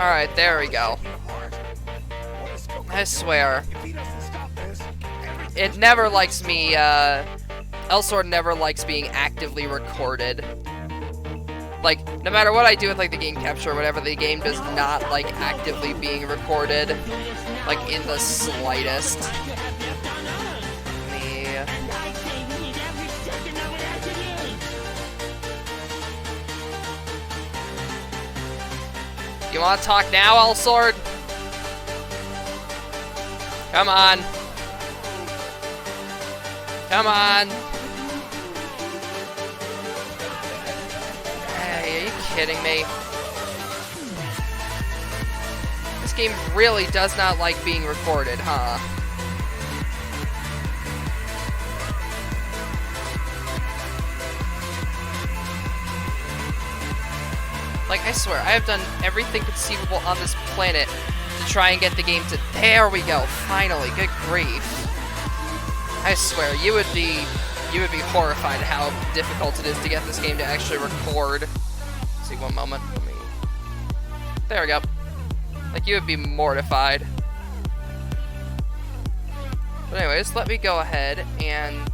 Alright, there we go. I swear. It never likes me, Elsword never likes being actively recorded. Like, no matter what I do with, like, the game capture or whatever, the game does not like actively being recorded. Like, in the slightest. You wanna talk now, Elsword? Come on. Come on. Hey, are you kidding me? This game really does not like being recorded, huh? Like, I swear, I have done everything conceivable on this planet to try and get the game to... There we go, finally, good grief. I swear, you would be horrified at how difficult it is to get this game to actually record. Let's see, one moment. There we go. Like, you would be mortified. But anyways, let me go ahead and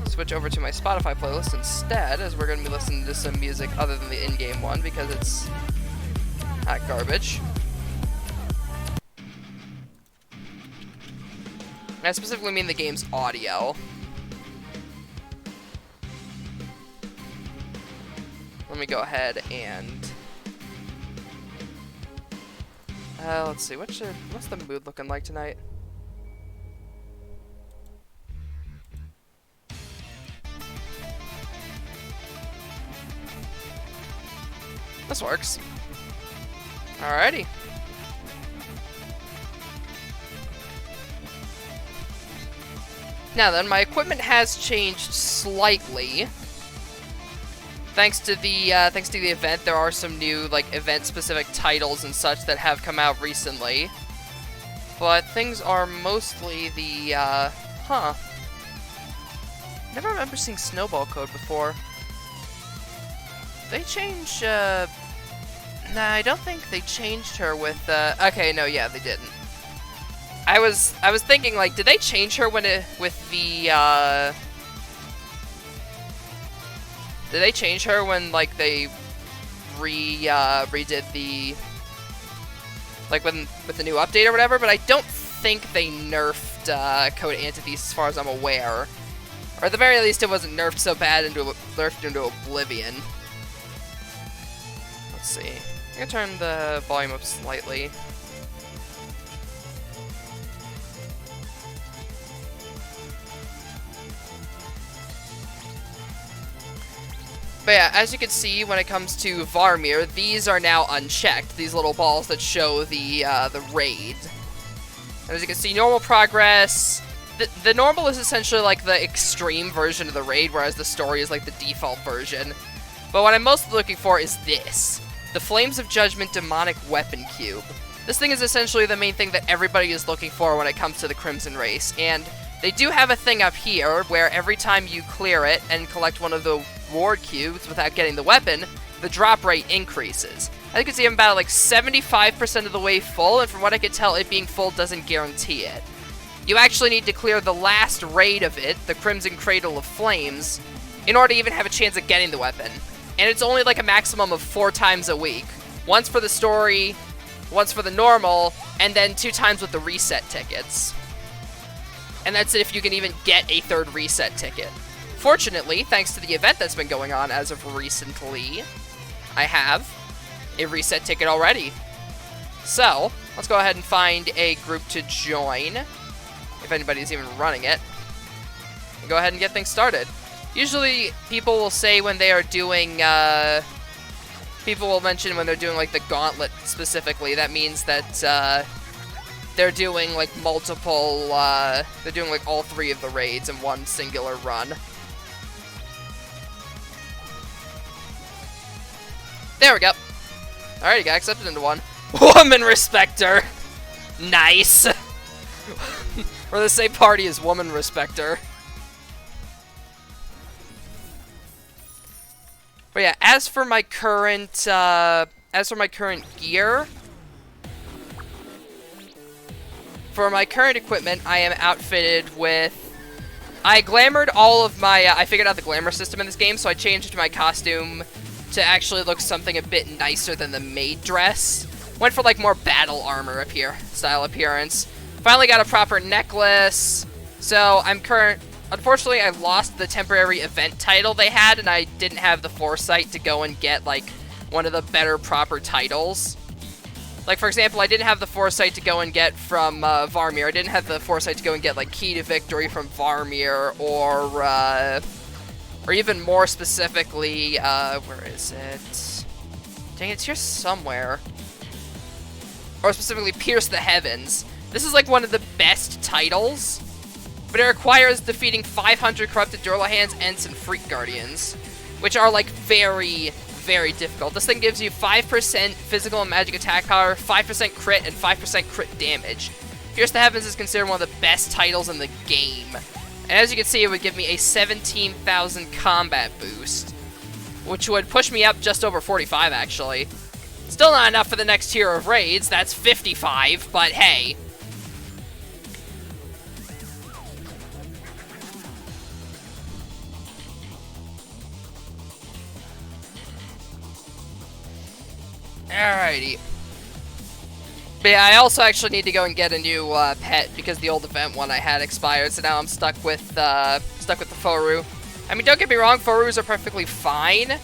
switch over to my Spotify playlist instead, as we're going to be listening to some music other than the in-game one, because it's hot garbage. And I specifically mean the game's audio. Let me go ahead and... let's see, what's the mood looking like tonight? This works. Alrighty. Now then, my equipment has changed slightly. Thanks to the event, there are some new, like, event-specific titles and such that have come out recently. But things are mostly the, Never remember seeing Snowball Code before. They change, Nah, I don't think they changed her with, okay, no, yeah, they didn't. I was thinking, like, did they change her when with the, did they change her when, like, they redid the, like, with the new update or whatever? But I don't think they nerfed, Code Antithes as far as I'm aware. Or at the very least, it wasn't nerfed so bad nerfed into oblivion. Let's see. I'm gonna turn the volume up slightly. But yeah, as you can see, when it comes to Varmir, these are now unchecked. These little balls that show the raid. And as you can see, normal progress. The normal is essentially like the extreme version of the raid, whereas the story is like the default version. But what I'm most looking for is this. The Flames of Judgment Demonic Weapon Cube. This thing is essentially the main thing that everybody is looking for when it comes to the Crimson Race. And they do have a thing up here where every time you clear it and collect one of the reward cubes without getting the weapon, the drop rate increases. As you can see, I'm about like 75% of the way full, and from what I can tell, it being full doesn't guarantee it. You actually need to clear the last raid of it, the Crimson Cradle of Flames, in order to even have a chance of getting the weapon. And it's only like a maximum of 4 times a week. Once for the story, once for the normal, and then 2 times with the reset tickets. And that's if you can even get a 3rd reset ticket. Fortunately, thanks to the event that's been going on as of recently, I have a reset ticket already. So, let's go ahead and find a group to join, if anybody's even running it, and go ahead and get things started. Usually, people will say when they are doing, people will mention when they're doing, like, the gauntlet specifically, that means that, they're doing, like, multiple, they're doing, like, all 3 of the raids in one singular run. There we go. Alright, you got accepted into one. Woman Respecter! Nice! We're the same party as Woman Respecter. But yeah, as for my current as for my current gear, for my current equipment, I am outfitted with... I glamored all of my... I figured out the glamour system in this game, so I changed my costume to actually look something a bit nicer than the maid dress. Went for, like, more battle armor style appearance. Finally got a proper necklace. So, unfortunately, I lost the temporary event title they had, and I didn't have the foresight to go and get, like, one of the better proper titles. Like, for example, I didn't have the foresight to go and get from Varmir. I didn't have the foresight to go and get, like, Key to Victory from Varmir, or even more specifically, where is it? Dang, it's here somewhere. Or specifically, Pierce the Heavens. This is, like, one of the best titles, but it requires defeating 500 Corrupted Durlahands, Ents, and Freak Guardians, which are, like, very, very difficult. This thing gives you 5% physical and magic attack power, 5% crit, and 5% crit damage. Pierce the Heavens is considered one of the best titles in the game. And as you can see, it would give me a 17,000 combat boost, which would push me up just over 45, actually. Still not enough for the next tier of raids, that's 55, but hey. Alrighty. But yeah, I also actually need to go and get a new pet because the old event one I had expired, so now I'm stuck with the Foru. I mean, don't get me wrong, Forus are perfectly fine,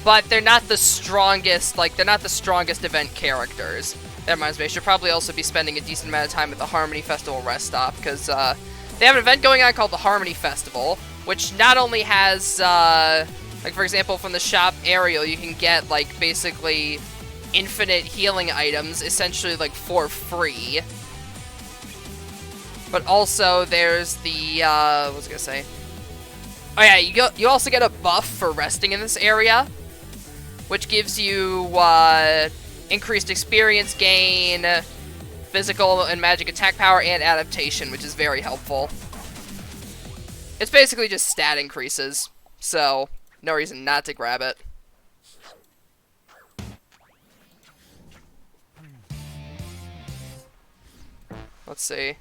but they're not the strongest, like, they're not the strongest event characters. That reminds me, I should probably also be spending a decent amount of time at the Harmony Festival rest stop, because they have an event going on called the Harmony Festival, which not only has, like, for example, from the shop Ariel, you can get, like, basically infinite healing items, essentially, like, for free. But also, there's the, what was I gonna say? Oh yeah, you also get a buff for resting in this area, which gives you, increased experience gain, physical and magic attack power, and adaptation, which is very helpful. It's basically just stat increases, so no reason not to grab it. Let's see.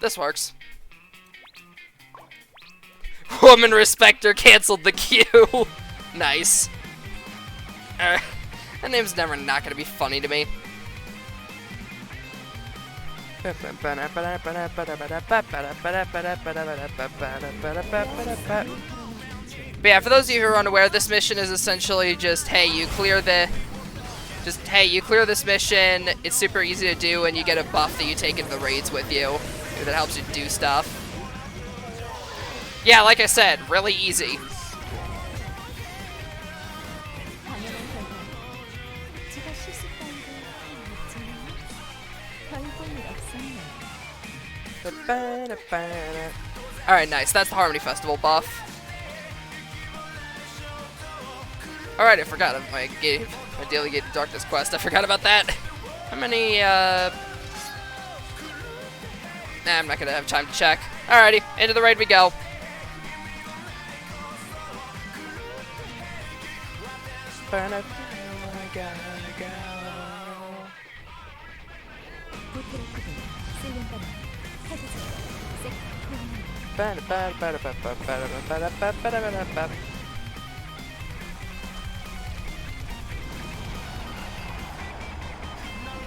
This works. Woman Respecter canceled the queue. Nice. That name's never not gonna be funny to me. But yeah, for those of you who are unaware, this mission is essentially just, hey, you clear this mission, it's super easy to do, and you get a buff that you take into the raids with you that helps you do stuff. Yeah, like I said, really easy. Alright, nice. That's the Harmony Festival buff. Alright, I forgot of my Daily Gated Darkness quest. I forgot about that. How many, Nah, I'm not gonna have time to check. Alrighty, into the raid we go.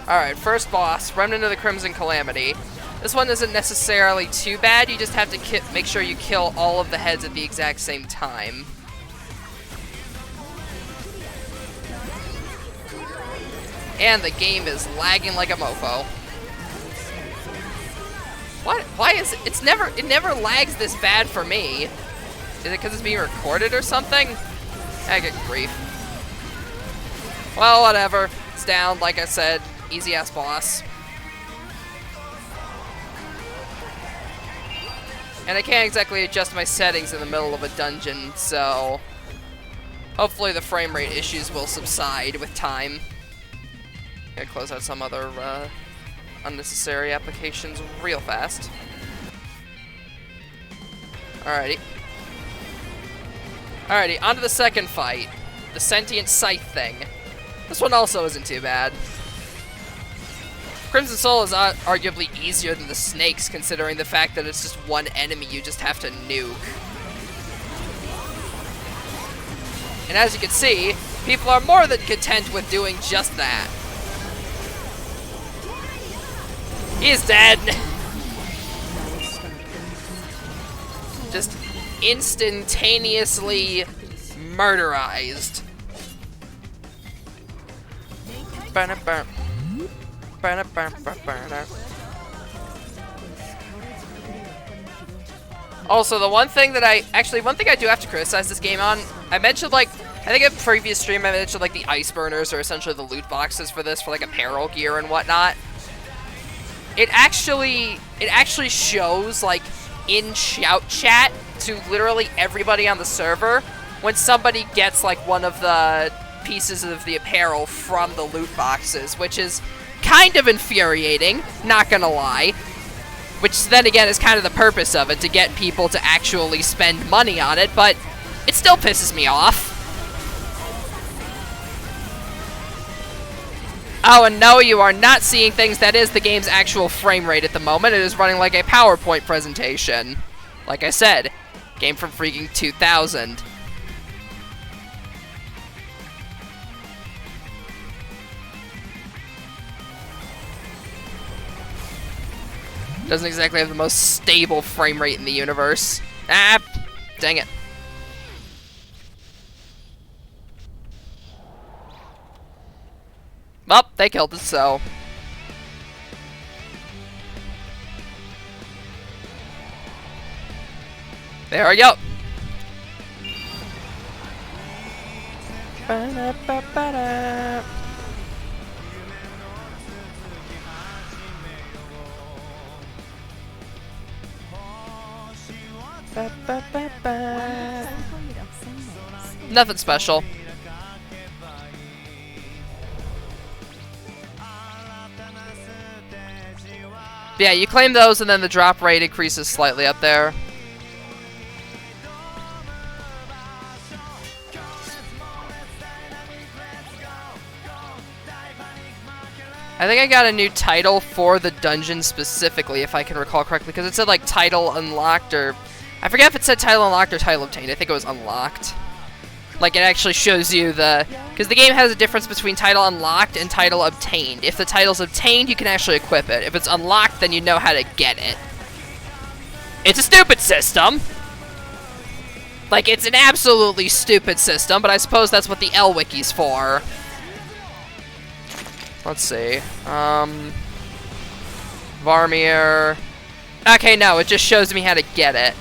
Alright, first boss, Remnant of the Crimson Calamity. This one isn't necessarily too bad, you just have to make sure you kill all of the heads at the exact same time. And the game is lagging like a mofo. What? Why is it? It never lags this bad for me. Is it because it's being recorded or something? I get grief. Well, whatever. It's down, like I said. Easy ass boss. And I can't exactly adjust my settings in the middle of a dungeon, so hopefully the frame rate issues will subside with time. Gotta close out some other unnecessary applications real fast. Alrighty. Alrighty, on to the second fight. The sentient scythe thing. This one also isn't too bad. Crimson Soul is arguably easier than the snakes, considering the fact that it's just one enemy you just have to nuke. And as you can see, people are more than content with doing just that. He's dead! Just instantaneously murderized. Also, the one thing that I do have to criticize this game on, I mentioned, like, I think in a previous stream I mentioned, like, the ice burners are essentially the loot boxes for this, for, like, apparel gear and whatnot. It actually shows, like, in shout chat to literally everybody on the server when somebody gets, like, one of the pieces of the apparel from the loot boxes, which is kind of infuriating, not gonna lie. Which then again is kind of the purpose of it, to get people to actually spend money on it, but it still pisses me off. Oh, and no, you are not seeing things. That is the game's actual frame rate at the moment. It is running like a PowerPoint presentation. Like I said, game from freaking 2000. Doesn't exactly have the most stable frame rate in the universe. Ah, dang it. Well, they killed it, so. There we go. Ba-da-ba-ba-da. Ba-ba-ba-ba. Nothing special. Yeah, you claim those and then the drop rate increases slightly up there. I think I got a new title for the dungeon specifically, if I can recall correctly, because it said like title unlocked, or I forget if it said title unlocked or title obtained. I think it was unlocked. Like, it actually shows you the... Because the game has a difference between title unlocked and title obtained. If the title's obtained, you can actually equip it. If it's unlocked, then you know how to get it. It's a stupid system! Like, it's an absolutely stupid system, but I suppose that's what the L-Wiki's for. Let's see. Varmir... Okay, no, it just shows me how to get it.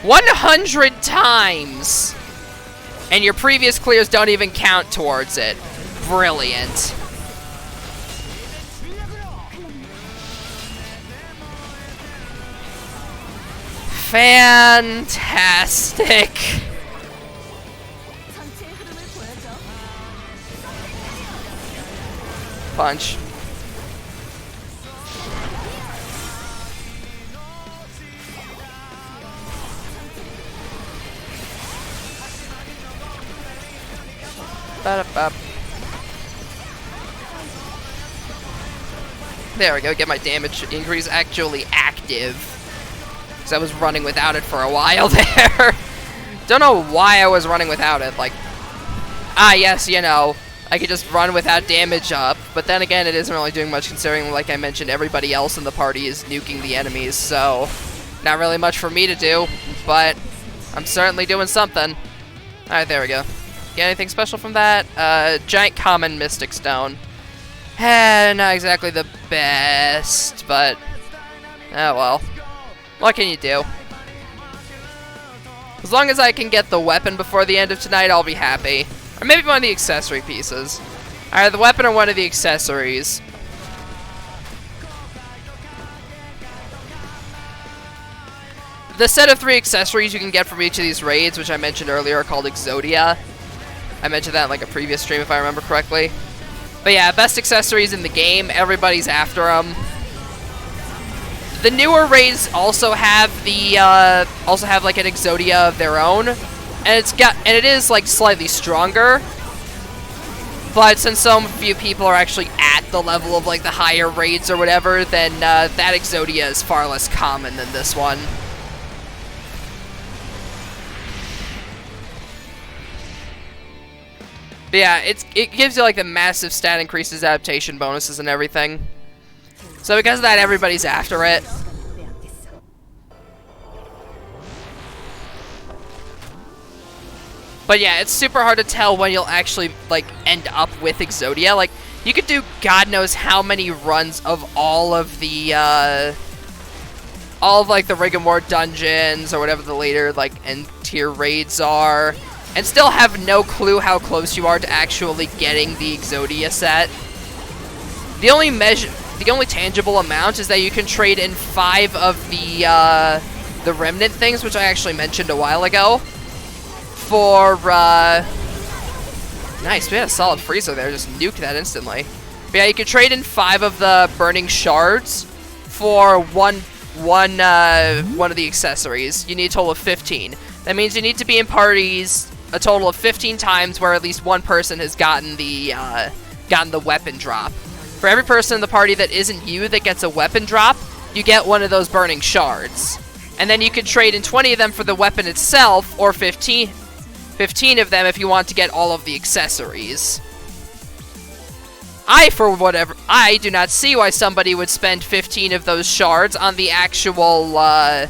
100 times! And your previous clears don't even count towards it. Brilliant. Fantastic. Punch. There we go, get my damage increase actually active. Because I was running without it for a while there. Don't know why I was running without it, like... Ah, yes, you know, I could just run without damage up, but then again, it isn't really doing much considering, like I mentioned, everybody else in the party is nuking the enemies, so... Not really much for me to do, but I'm certainly doing something. Alright, there we go. Get anything special from that? Giant common mystic stone. Not exactly the best, but... Oh well. What can you do? As long as I can get the weapon before the end of tonight, I'll be happy. Or maybe one of the accessory pieces. Alright, the weapon or one of the accessories. The set of 3 accessories you can get from each of these raids, which I mentioned earlier, are called Exodia. I mentioned that in like a previous stream if I remember correctly. But yeah, best accessories in the game, everybody's after them. The newer raids also have the like an Exodia of their own, and it is like slightly stronger. But since so few people are actually at the level of like the higher raids or whatever, then that Exodia is far less common than this one. But yeah, it gives you like the massive stat increases, adaptation bonuses, and everything. So because of that, everybody's after it. But yeah, it's super hard to tell when you'll actually like end up with Exodia. Like, you could do God knows how many runs of all of like the Rigor dungeons or whatever the later like end tier raids are, and still have no clue how close you are to actually getting the Exodia set. The only tangible amount is that you can trade in 5 of the remnant things, which I actually mentioned a while ago. For nice, we had a solid freezer there, just nuked that instantly. But yeah, you can trade in 5 of the burning shards for one of the accessories. You need a total of 15. That means you need to be in parties a total of 15 times where at least one person has gotten the weapon drop. For every person in the party that isn't you that gets a weapon drop, you get one of those burning shards. And then you can trade in 20 of them for the weapon itself, or 15 of them if you want to get all of the accessories. I do not see why somebody would spend 15 of those shards on the actual, I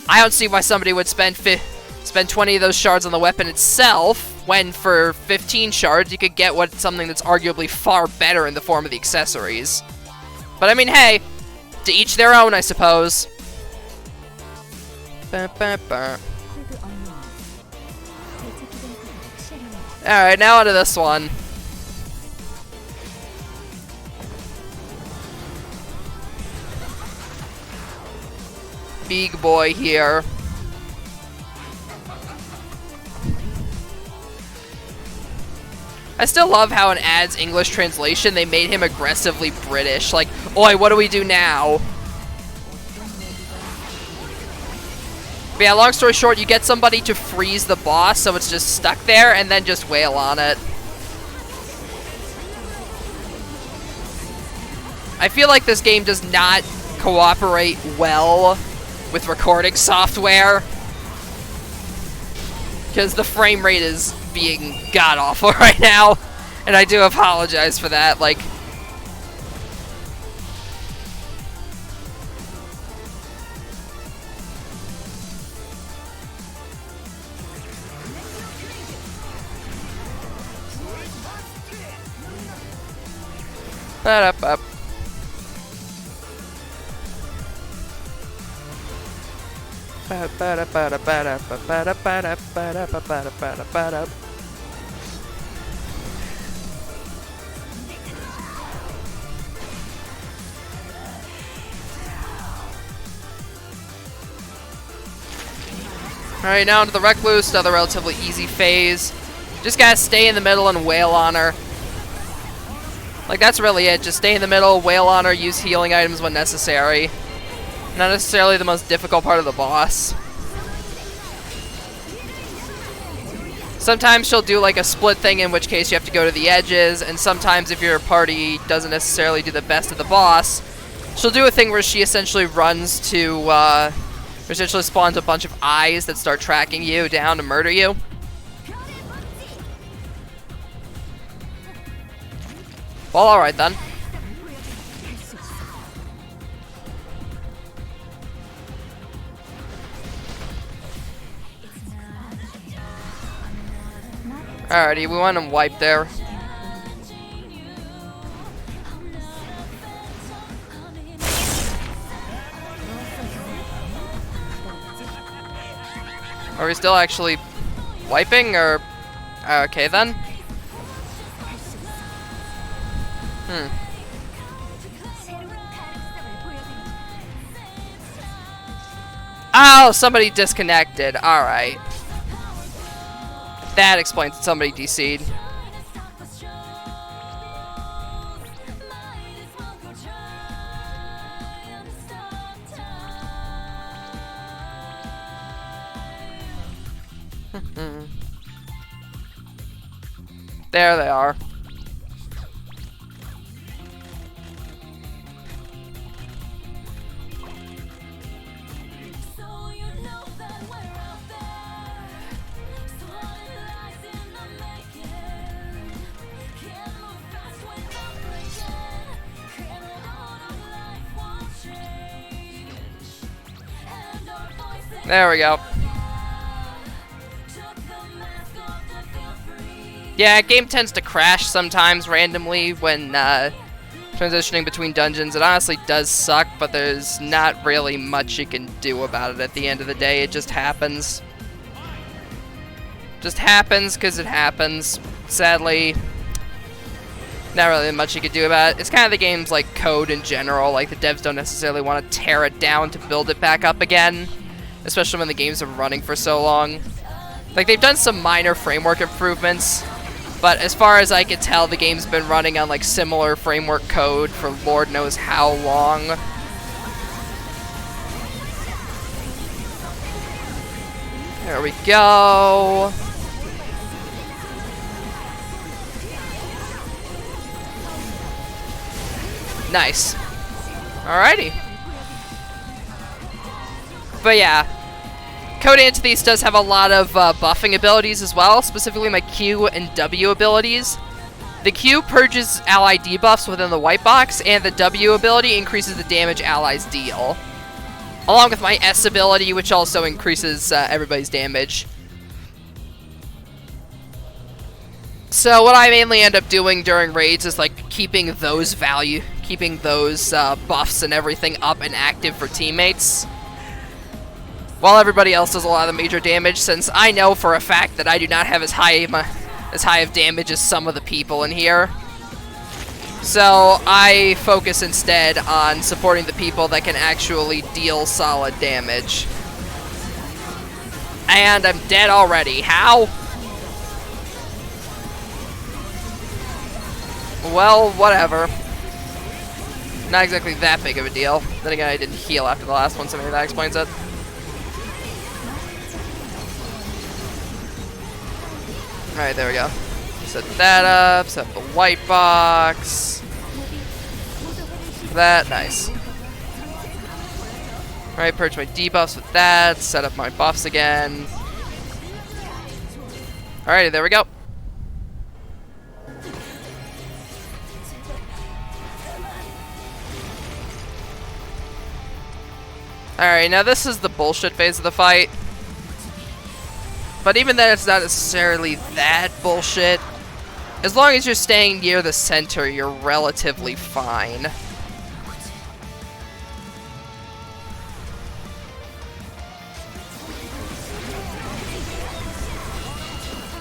don't see why somebody would spend 20 of those shards on the weapon itself, when for 15 shards you could get something that's arguably far better in the form of the accessories. But I mean, hey, to each their own, I suppose. Alright, now onto this one. Big boy here. I still love how in Ad's English translation they made him aggressively British. Like, oi, what do we do now? But yeah, long story short, you get somebody to freeze the boss so it's just stuck there, and then just wail on it. I feel like this game does not cooperate well with recording software, because the frame rate is being god-awful right now, and I do apologize for that. Like, up. Alright, now into the Recluse, another relatively easy phase. Just gotta stay in the middle and wail on her. Like, that's really it. Just stay in the middle, wail on her, use healing items when necessary. Not necessarily the most difficult part of the boss. Sometimes she'll do like a split thing, in which case you have to go to the edges, and sometimes if your party doesn't necessarily do the best of the boss, she'll do a thing where she essentially runs to, essentially spawns a bunch of eyes that start tracking you down to murder you. Well, alright then. Alrighty, we want him wiped there. Are we still actually wiping, or... okay then. Oh, somebody disconnected. Alright. That explains it. Somebody DC'd. There they are. There we go. Yeah, game tends to crash sometimes randomly when transitioning between dungeons. It honestly does suck, but there's not really much you can do about it at the end of the day. It just happens. Just happens because it happens. Sadly, not really much you can do about it. It's kind of the game's like code in general. Like the devs don't necessarily want to tear it down to build it back up again, especially when the game's been running for so long. Like they've done some minor framework improvements, but as far as I can tell, the game's been running on like similar framework code for Lord knows how long. There we go. Nice. Alrighty. But yeah, Code Antithesis does have a lot of buffing abilities as well, specifically my Q and W abilities. The Q purges ally debuffs within the white box, and the W ability increases the damage allies deal. Along with my S ability, which also increases everybody's damage. So what I mainly end up doing during raids is like keeping those buffs and everything up and active for teammates, while everybody else does a lot of the major damage, since I know for a fact that I do not have as high of damage as some of the people in here. So I focus instead on supporting the people that can actually deal solid damage. And I'm dead already. How? Well, whatever. Not exactly that big of a deal. Then again, I didn't heal after the last one, so maybe that explains it. Alright, there we go. Set that up, set the white box. That, nice. Alright, purge my debuffs with that, set up my buffs again. Alrighty, there we go. Alright, now this is the bullshit phase of the fight. But even then, it's not necessarily that bullshit. As long as you're staying near the center, you're relatively fine.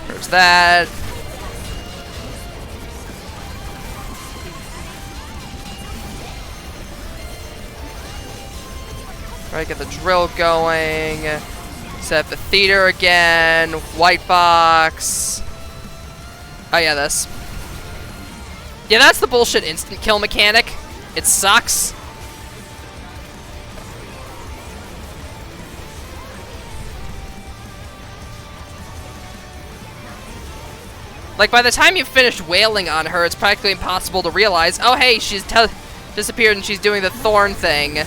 There's that. Alright, get the drill going. Set up the theater again. White box. Oh yeah, this. Yeah, that's the bullshit instant kill mechanic. It sucks. Like, by the time you've finished wailing on her, it's practically impossible to realize, oh hey, she's disappeared and she's doing the thorn thing.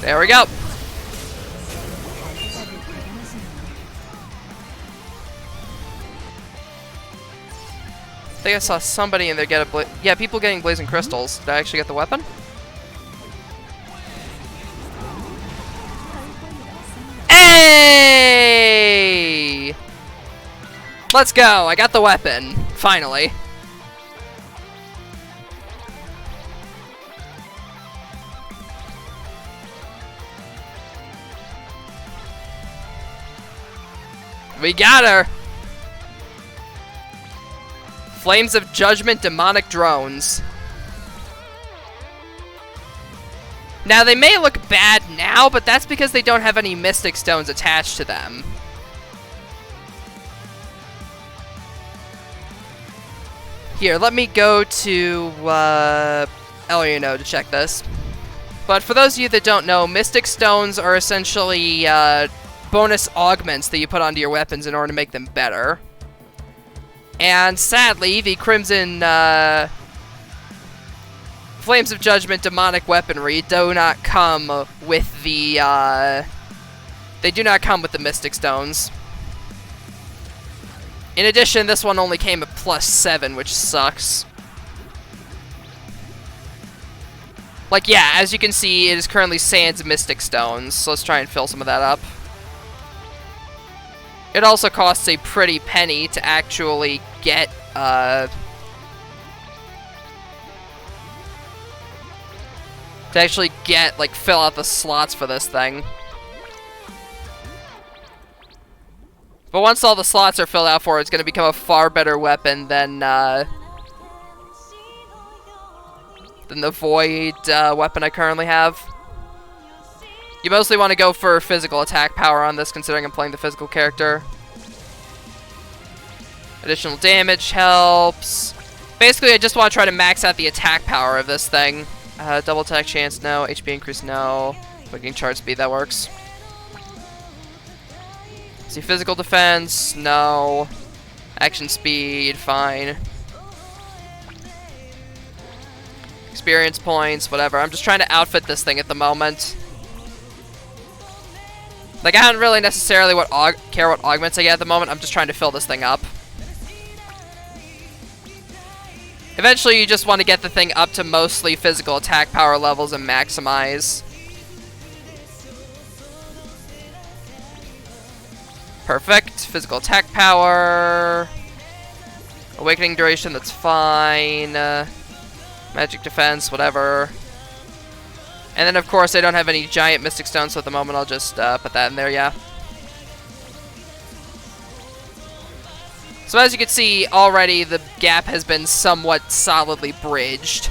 There we go. I think I saw somebody in there get a yeah, people getting blazing crystals. Did I actually get the weapon? Hey! Let's go. I got the weapon. Finally. We got her! Flames of Judgment demonic drones. Now, they may look bad now, but that's because they don't have any mystic stones attached to them. Here, let me go to Eliano to check this. But for those of you that don't know, Mystic Stones are essentially bonus augments that you put onto your weapons in order to make them better. And sadly, the Crimson Flames of Judgment demonic weaponry do not come with the they do not come with the Mystic Stones. In addition, this one only came at +7, which sucks. Like, yeah, as you can see, it is currently sans Mystic Stones, so let's try and fill some of that up. It also costs a pretty penny to actually get, like, fill out the slots for this thing. But once all the slots are filled out for it, it's going to become a far better weapon than the Void weapon I currently have. You mostly want to go for physical attack power on this, considering I'm playing the physical character. Additional damage helps. Basically, I just want to try to max out the attack power of this thing. Double attack chance, no. HP increase, no. Quick charge speed, that works. See, physical defense, no. Action speed, fine. Experience points, whatever. I'm just trying to outfit this thing at the moment. Like, I don't really necessarily care what augments I get at the moment. I'm just trying to fill this thing up. Eventually, you just want to get the thing up to mostly physical attack power levels and maximize. Perfect. Physical attack power. Awakening duration, that's fine. Magic defense, whatever. And then, of course, I don't have any giant Mystic Stones, so at the moment I'll just put that in there, yeah. So as you can see, already the gap has been somewhat solidly bridged.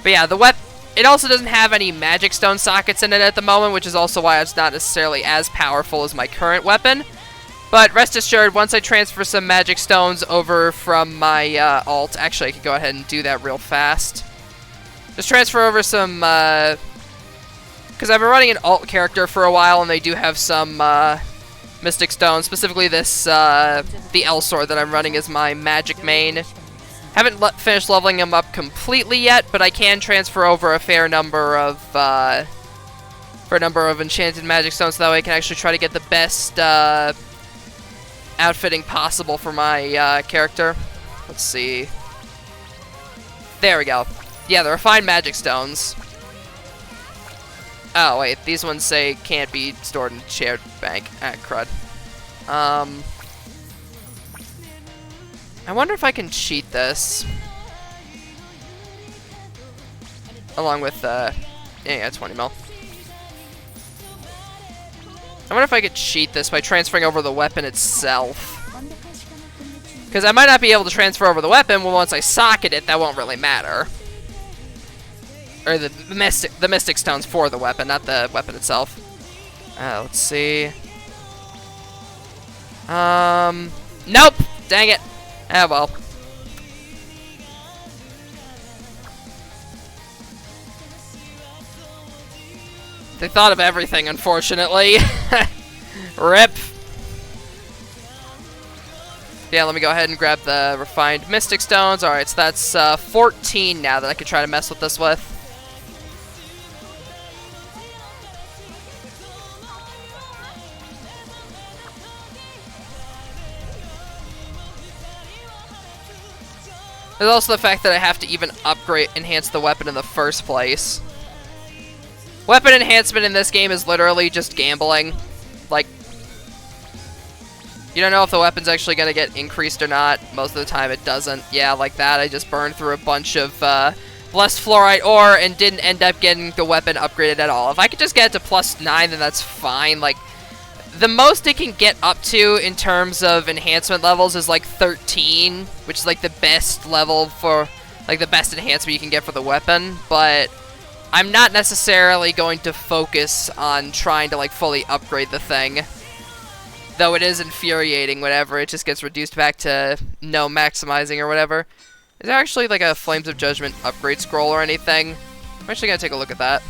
But yeah, it also doesn't have any Magic Stone sockets in it at the moment, which is also why it's not necessarily as powerful as my current weapon. But rest assured, once I transfer some Magic Stones over from my alt, actually I could go ahead and do that real fast. Just transfer over some, because I've been running an alt character for a while, and they do have some Mystic Stones, specifically this, the Elsword that I'm running as my magic main. Haven't finished leveling him up completely yet, but I can transfer over a fair number of enchanted magic stones, so that way I can actually try to get the best outfitting possible for my character. Let's see. There we go. Yeah, the refined magic stones. Oh, wait, these ones say can't be stored in shared bank. Ah, crud. I wonder if I can cheat this. Along with, yeah, 20 mil. I wonder if I could cheat this by transferring over the weapon itself. Because I might not be able to transfer over the weapon, well, once I socket it, that won't really matter. Or the Mystic Stones for the weapon, not the weapon itself. Let's see. Nope! Dang it! Ah, well. They thought of everything, unfortunately. RIP. Yeah, let me go ahead and grab the refined Mystic Stones. Alright, so that's 14 now that I can try to mess with this with. There's also the fact that I have to even enhance the weapon in the first place. Weapon enhancement in this game is literally just gambling. Like, you don't know if the weapon's actually going to get increased or not. Most of the time it doesn't. Yeah, like that. I just burned through a bunch of blessed fluorite ore and didn't end up getting the weapon upgraded at all. If I could just get it to +9, then that's fine. Like, the most it can get up to in terms of enhancement levels is like 13, which is like the best level for, like the best enhancement you can get for the weapon, but I'm not necessarily going to focus on trying to like fully upgrade the thing. Though it is infuriating whenever it just gets reduced back to no maximizing or whatever. Is there actually like a Flames of Judgment upgrade scroll or anything? I'm actually gonna take a look at that.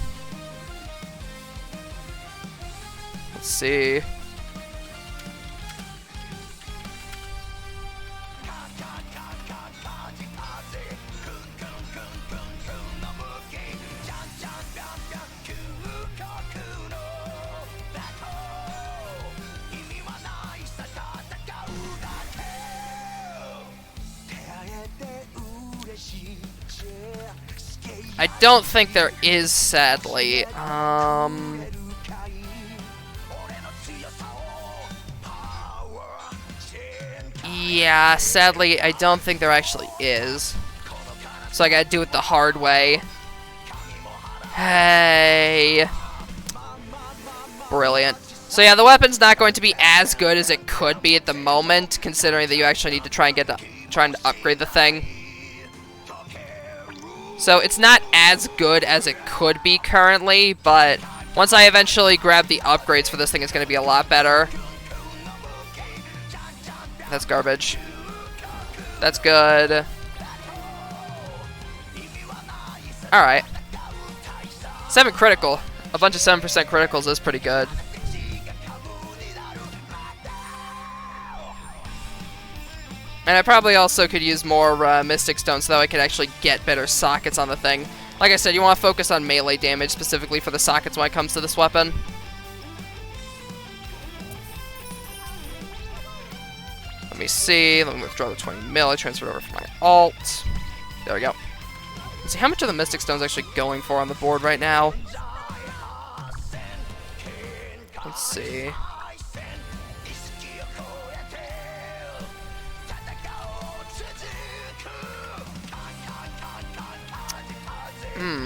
Let's see. I don't think there is, sadly. Yeah, sadly, I don't think there actually is. So I gotta do it the hard way. Hey. Brilliant. So yeah, the weapon's not going to be as good as it could be at the moment, considering that you actually need to try and upgrade the thing. So it's not as good as it could be currently, but once I eventually grab the upgrades for this thing, it's going to be a lot better. That's garbage. That's good. Alright. 7 critical. A bunch of 7% criticals is pretty good. And I probably also could use more Mystic Stone so that I could actually get better sockets on the thing. Like I said, you want to focus on melee damage specifically for the sockets when it comes to this weapon. Let me see. Let me withdraw the 20 mil. I transferred over from my alt. There we go. Let's see, how much of the Mystic Stone's actually going for on the board right now? Let's see.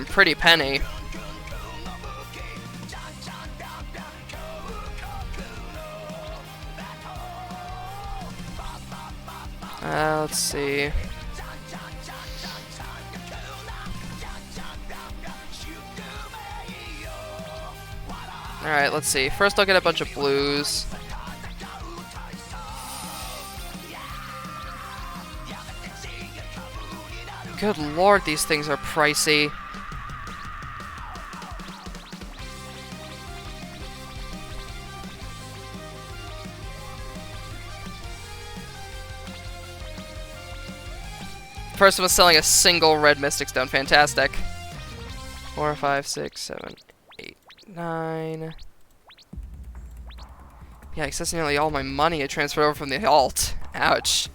Pretty penny. Let's see. Alright, let's see. First I'll get a bunch of blues. Good lord, these things are pricey. Person was selling a single red Mystic Stone. Fantastic. 4, 5, 6, 7, 8, 9. Yikes, that's nearly all my money I transferred over from the alt. Ouch.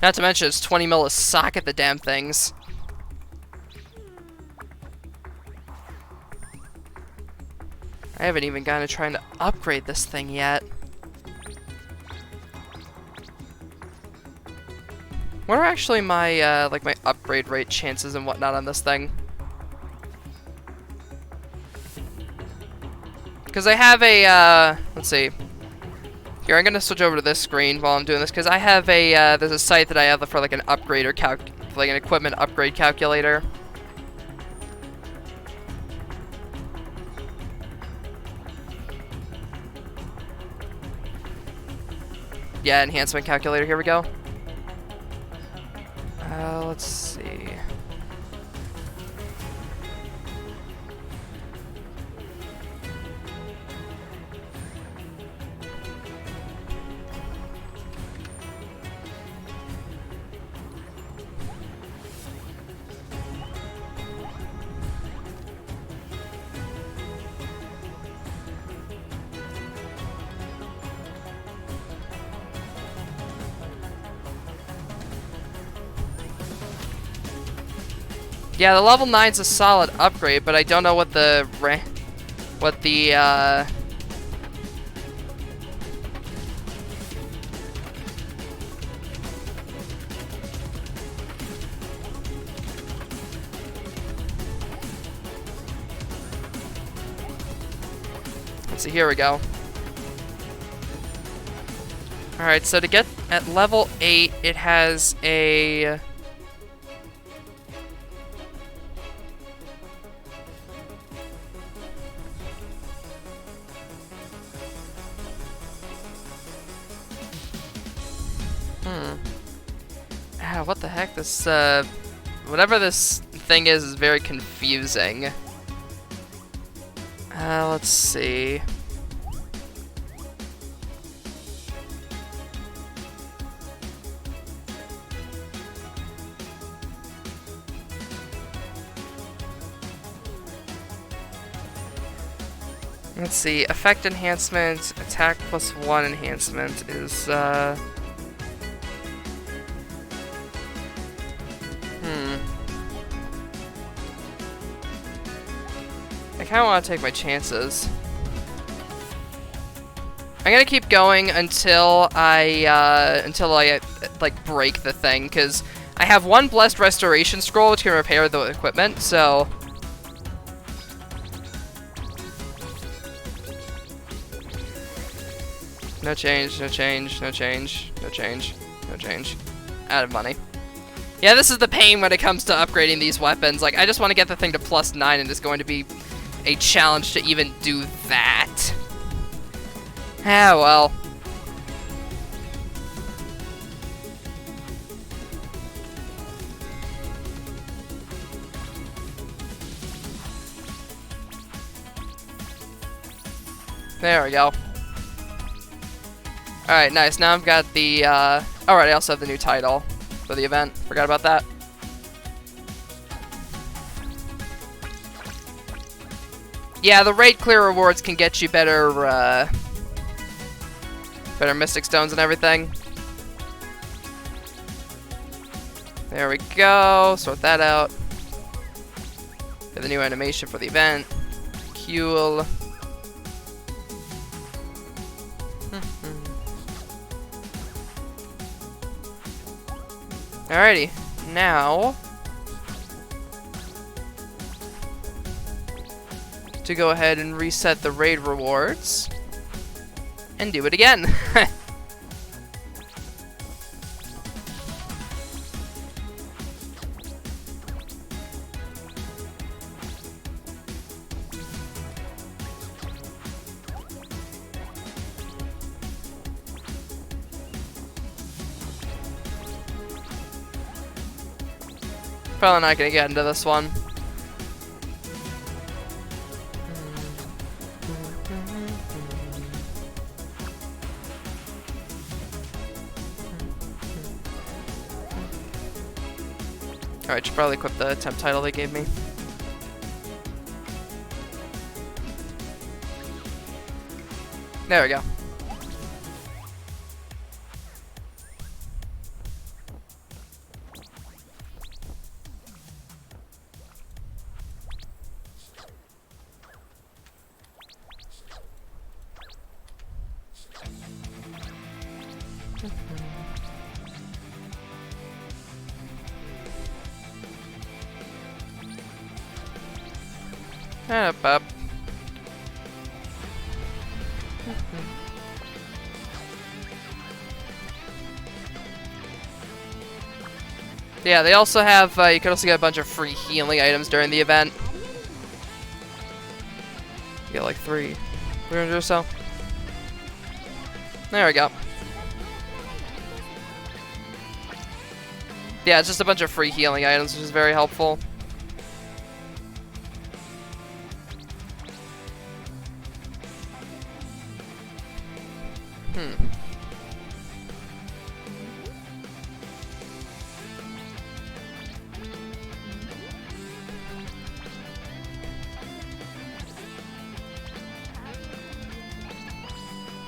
Not to mention it's 20 mil to socket the damn things. I haven't even gotten to trying to upgrade this thing yet. What are actually my, like my upgrade rate chances and whatnot on this thing? Because I have a, let's see. Here, I'm gonna switch over to this screen while I'm doing this, because I have a, there's a site that I have for like an upgrader like an equipment upgrade calculator. Yeah, enhancement calculator, here we go. Let's see. Yeah, the level 9's a solid upgrade, but I don't know what the let's see, here we go. Alright, so to get at level 8, it has a... what the heck? This, whatever this thing is very confusing. Let's see. Let's see, effect enhancement, attack +1 enhancement is, I kinda wanna take my chances. I'm gonna keep going until I, like, break the thing, because I have one Blessed Restoration Scroll which can repair the equipment, so... No change, no change, no change, no change, no change. Out of money. Yeah, this is the pain when it comes to upgrading these weapons. Like, I just want to get the thing to +9, and it's going to be a challenge to even do that. Ah, well. There we go. Alright, nice. Now I've got the, alright, I also have the new title for the event. Forgot about that. Yeah, the raid clear rewards can get you better, better Mystic Stones and everything. There we go. Sort that out. Get the new animation for the event. Cool. Alrighty, now to go ahead and reset the raid rewards and do it again. Probably not gonna get into this one. Alright, should probably equip the temp title they gave me. There we go. Up. Yeah, they also have, you can also get a bunch of free healing items during the event. You get like 300 or so. There we go. Yeah, it's just a bunch of free healing items, which is very helpful.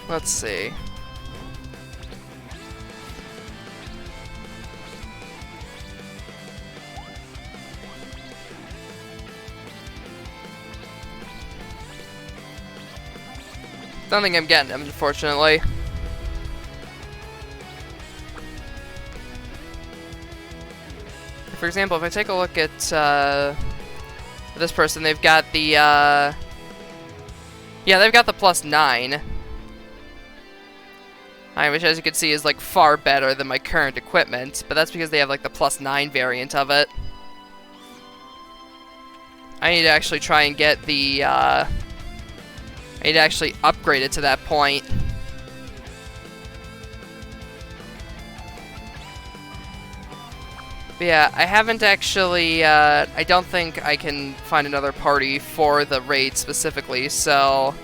Let's see. Don't think I'm getting them, unfortunately. For example, if I take a look at this person, they've got the yeah, they've got the +9. Which, as you can see, is like far better than my current equipment, but that's because they have like the +9 variant of it. I need to actually try and get the I need to actually upgrade it to that point. But yeah, I haven't actually, I don't think I can find another party for the raid specifically, so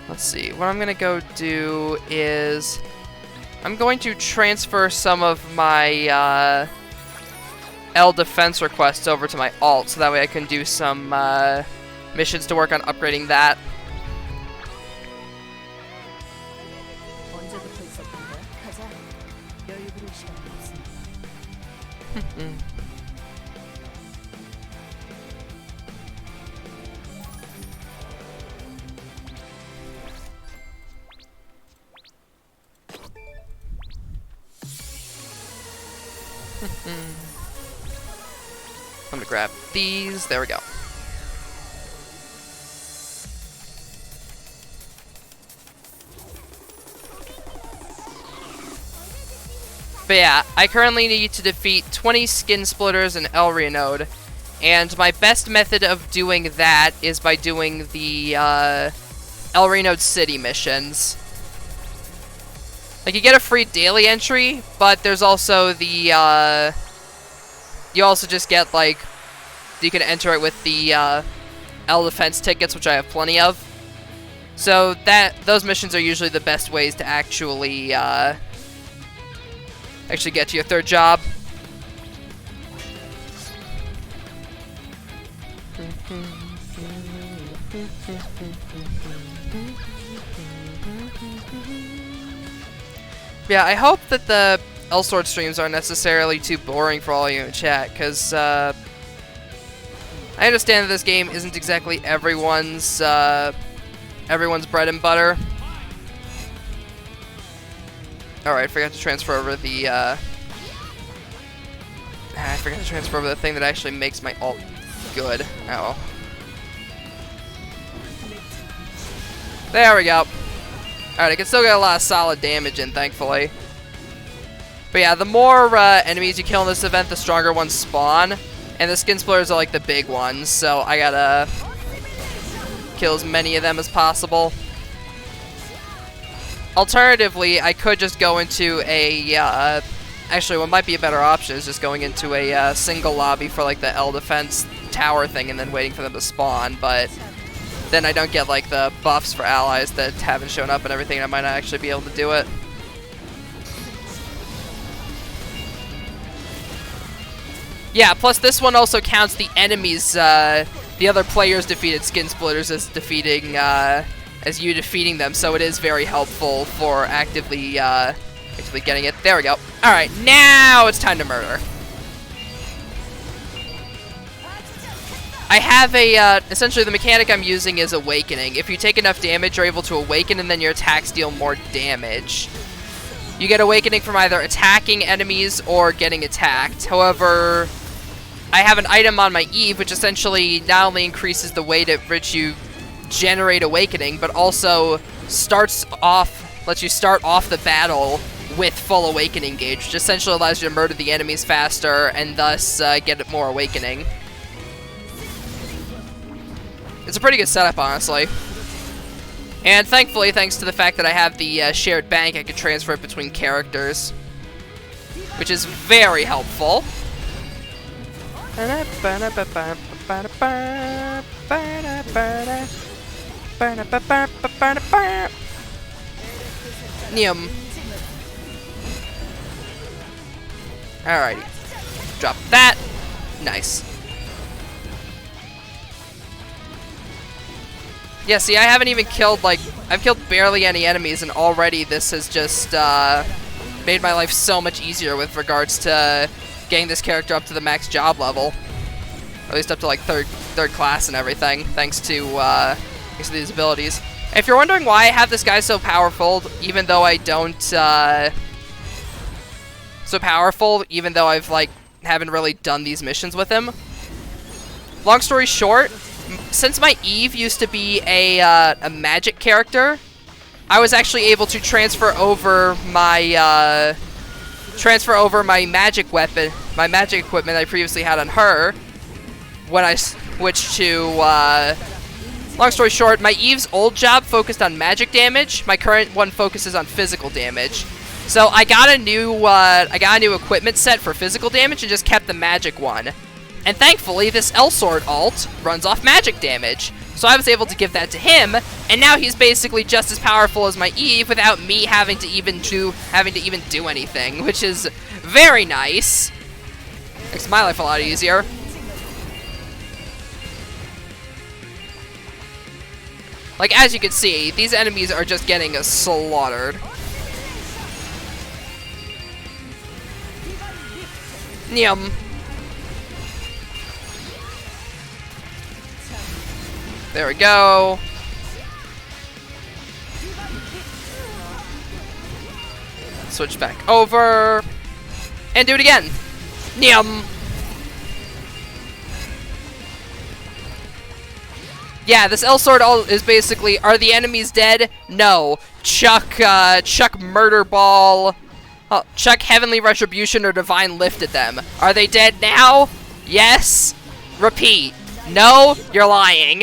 let's see. What I'm gonna go do is I'm going to transfer some of my L defense requests over to my alt, so that way I can do some missions to work on upgrading that. I'm gonna grab these. There we go. But yeah, I currently need to defeat 20 skin splitters in Elsword, and my best method of doing that is by doing the Elsword city missions. Like, you get a free daily entry, but there's also the you also just get, like, you can enter it with the L defense tickets, which I have plenty of. So those missions are usually the best ways to actually get to your third job. Yeah, I hope that the Elsword streams aren't necessarily too boring for all of you in chat, because I understand that this game isn't exactly everyone's bread and butter. Alright, forgot to transfer over the I forgot to transfer over the thing that actually makes my alt good. Oh. There we go. Alright, I can still get a lot of solid damage in, thankfully. But yeah, the more enemies you kill in this event, the stronger ones spawn. And the skin splitters are like the big ones, so I gotta kill as many of them as possible. Alternatively, I could just go into a, actually what might be a better option is just going into a single lobby for like the L defense tower thing and then waiting for them to spawn, but then I don't get like the buffs for allies that haven't shown up and everything, and I might not actually be able to do it. Yeah, plus this one also counts the enemies, the other players' defeated skin splitters as defeating, as you defeating them, so it is very helpful for actively getting it. There we go. Alright, now it's time to murder. I have a, essentially the mechanic I'm using is Awakening. If you take enough damage, you're able to awaken and then your attacks deal more damage. You get Awakening from either attacking enemies or getting attacked. However, I have an item on my Eve, which essentially not only increases the way at which you generate Awakening, but also lets you start off the battle with full Awakening gauge, which essentially allows you to murder the enemies faster and thus get more Awakening. It's a pretty good setup, honestly. And thankfully, thanks to the fact that I have the shared bank, I can transfer it between characters, which is very helpful. Neum. Alrighty. Drop that. Nice. Yeah, see, I haven't even killed, like, I've killed barely any enemies, and already this has just, made my life so much easier with regards to getting this character up to the max job level. Or at least up to, like, third class and everything, thanks to these abilities. If you're wondering why I have this guy so powerful, even though I don't, even though I've, like, haven't really done these missions with him. Long story short, since my Eve used to be a magic character, I was actually able to transfer over my magic weapon, my magic equipment I previously had on her, when I switched to, long story short, my Eve's old job focused on magic damage, my current one focuses on physical damage. So I got a new equipment set for physical damage and just kept the magic one. And thankfully, this Elsword ult runs off magic damage. So I was able to give that to him, and now he's basically just as powerful as my Eve without me having to even do anything, which is very nice. Makes my life a lot easier. Like, as you can see, these enemies are just getting slaughtered. Nyum. There we go. Switch back over. And do it again. Nyum. Yeah, this Elsword ult is basically, are the enemies dead? No. Chuck Murder Ball. Chuck Heavenly Retribution or Divine Lift at them. Are they dead now? Yes. Repeat. No, you're lying.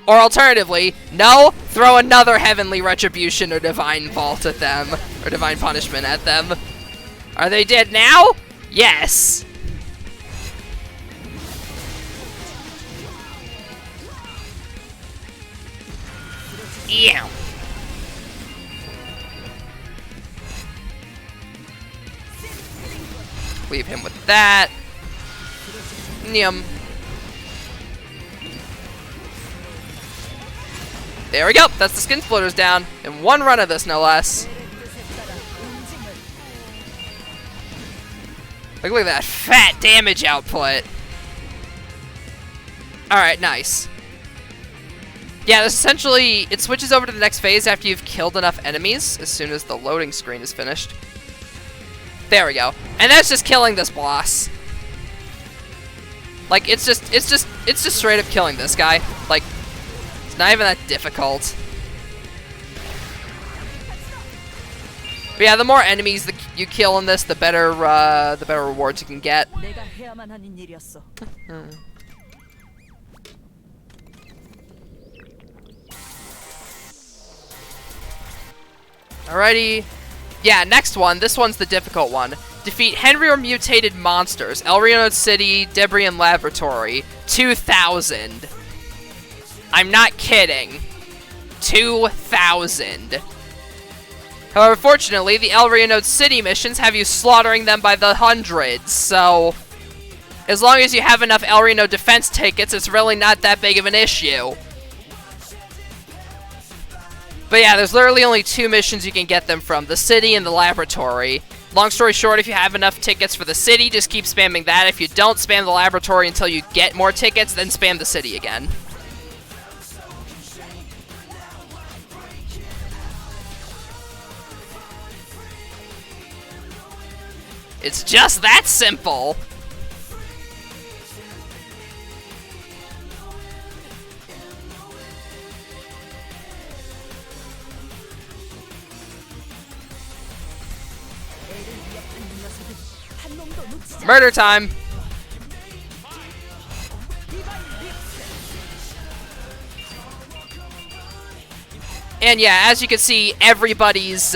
Or alternatively, no, throw another Heavenly Retribution or Divine Vault at them. Or Divine Punishment at them. Are they dead now? Yes. Yeah. Leave him with that. Nyum. There we go. That's the skin splitters down. In one run of this, no less. Look at that fat damage output. Alright, nice. Yeah, this essentially, it switches over to the next phase after you've killed enough enemies, as soon as the loading screen is finished. There we go. And that's just killing this boss. Like, it's just straight up killing this guy. Like, it's not even that difficult. But yeah, the more enemies that you kill in this, the better rewards you can get. Alrighty. Yeah, next one. This one's the difficult one. Defeat Henry or mutated monsters. Elrionod City, Debrian Laboratory. 2,000. I'm not kidding. 2,000. However, fortunately, the Elrionod City missions have you slaughtering them by the hundreds, so as long as you have enough Elrionod defense tickets, it's really not that big of an issue. But yeah, there's literally only 2 missions you can get them from, the city and the laboratory. Long story short, if you have enough tickets for the city, just keep spamming that. If you don't spam the laboratory until you get more tickets, then spam the city again. It's just that simple. Murder time. And yeah, as you can see, everybody's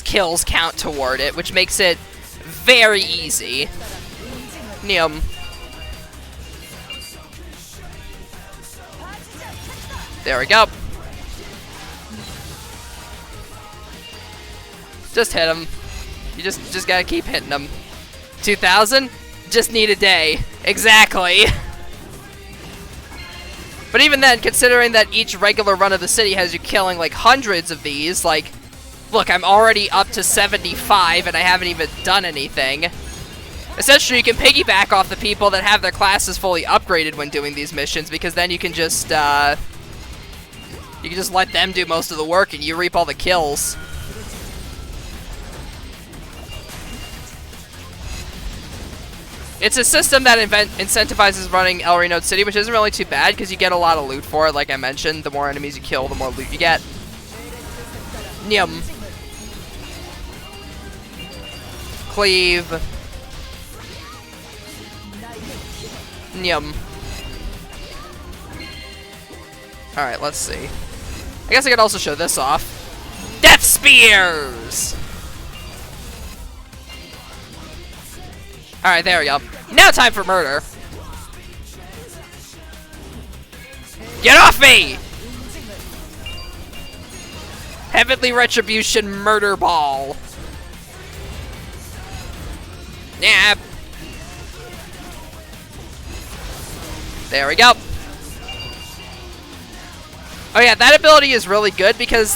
kills count toward it, which makes it very easy. Nyum. There we go. Just hit him. You just gotta keep hitting him. 2,000? Just need a day. Exactly. But even then, considering that each regular run of the city has you killing like hundreds of these, like, look, I'm already up to 75 and I haven't even done anything. Essentially, you can piggyback off the people that have their classes fully upgraded when doing these missions, because then you can just let them do most of the work and you reap all the kills. It's a system that incentivizes running Elrionod City, which isn't really too bad, because you get a lot of loot for it, like I mentioned. The more enemies you kill, the more loot you get. Nyum. Cleave. Nyum. Alright, let's see. I guess I could also show this off. spears! Alright, there we go. Now time for murder. Get off me! Heavenly Retribution Murder Ball. Yeah. There we go. Oh yeah, that ability is really good because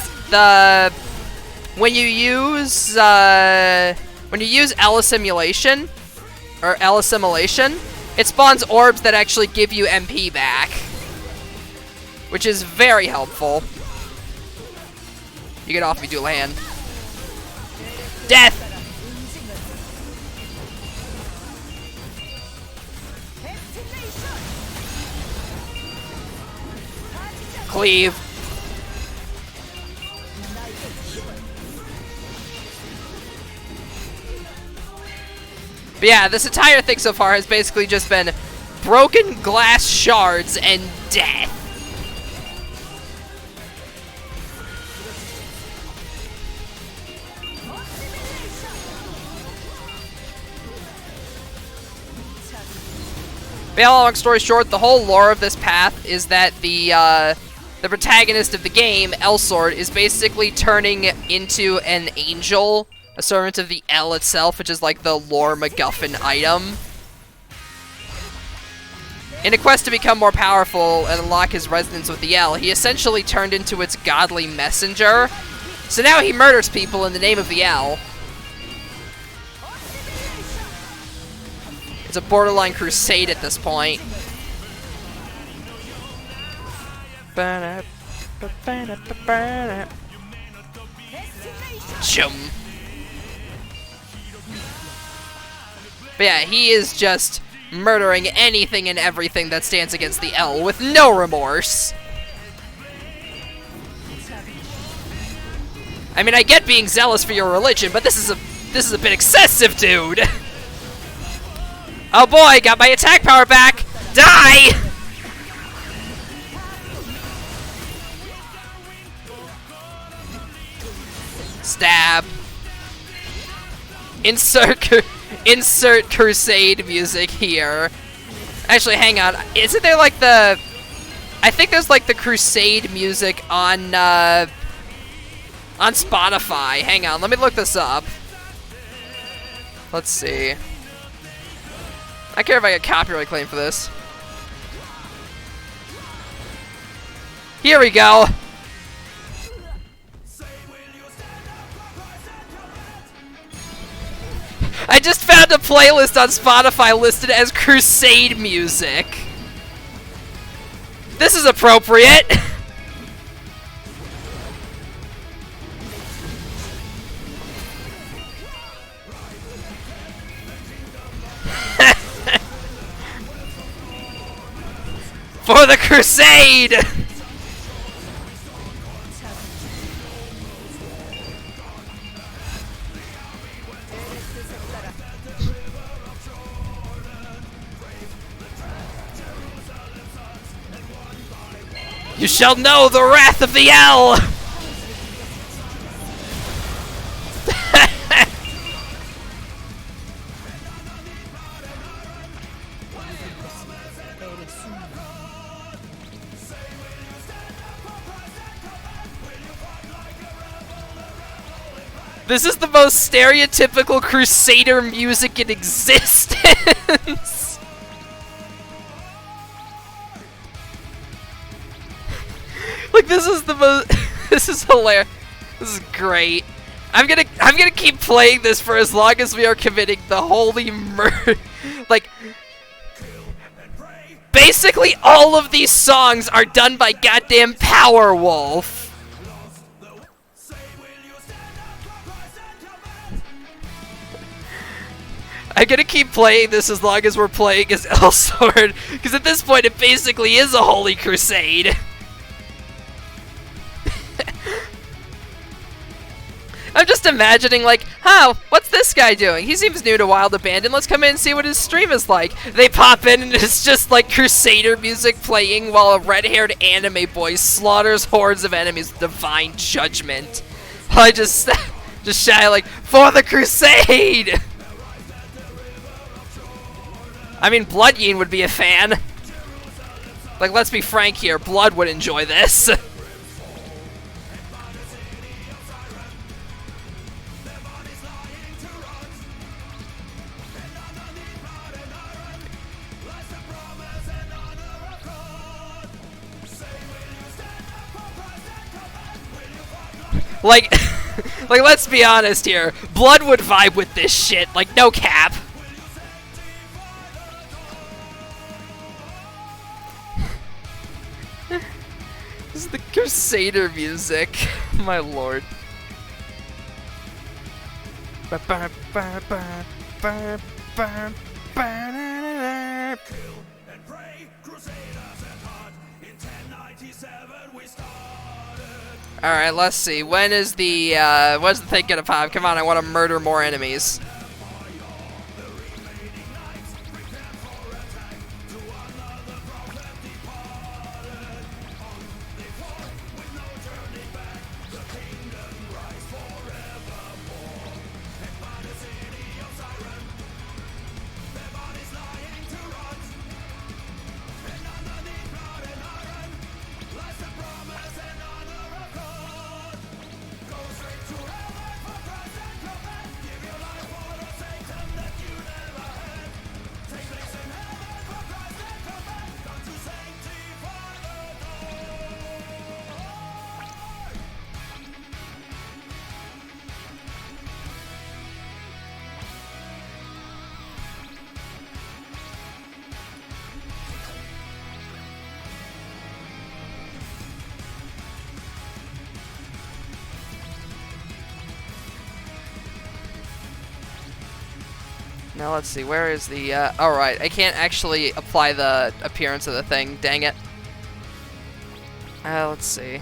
when you use Assimilation, it spawns orbs that actually give you MP back, which is very helpful. You get off me, Dulan. Death! Cleave. But yeah, this entire thing so far has basically just been broken glass shards and death. But yeah, long story short, the whole lore of this path is that the protagonist of the game, Elsword, is basically turning into an angel, a servant of the El itself, which is like the lore MacGuffin item. In a quest to become more powerful and unlock his resonance with the El, he essentially turned into its godly messenger. So now he murders people in the name of the El. It's a borderline crusade at this point. Chum. But yeah, he is just murdering anything and everything that stands against the El with no remorse. I mean, I get being zealous for your religion, but this is a bit excessive, dude. Oh boy, got my attack power back. Die! Stab. Insert crusade music here. Actually, hang on. Isn't there like the... I think there's like the crusade music on Spotify. Hang on, let me look this up. Let's see. I care if I get copyright claim for this. Here we go. I just found a playlist on Spotify listed as Crusade music. This is appropriate. For the Crusade! You shall know the wrath of the El! This is the most stereotypical Crusader music in existence! Like, this is the most... This is hilarious. This is great. I'm gonna keep playing this for as long as we are committing the holy murder. Like... Basically, all of these songs are done by goddamn Powerwolf. I'm gonna keep playing this as long as we're playing as Elsword, because at this point it basically is a holy crusade. I'm just imagining, like, huh, what's this guy doing? He seems new to Wild Abandon. Let's come in and see what his stream is like. They pop in and it's just like Crusader music playing while a red-haired anime boy slaughters hordes of enemies with divine judgment. I just shout like, for the crusade! I mean, Blood Yin would be a fan. Like, let's be frank here, Blood would enjoy this. Like, like, let's be honest here. Blood would vibe with this shit, like, no cap. This is the Crusader music. My lord. Alright, let's see. When's the thing gonna pop? Come on, I want to murder more enemies. Now let's see, where is the, alright, I can't actually apply the appearance of the thing, dang it. Let's see.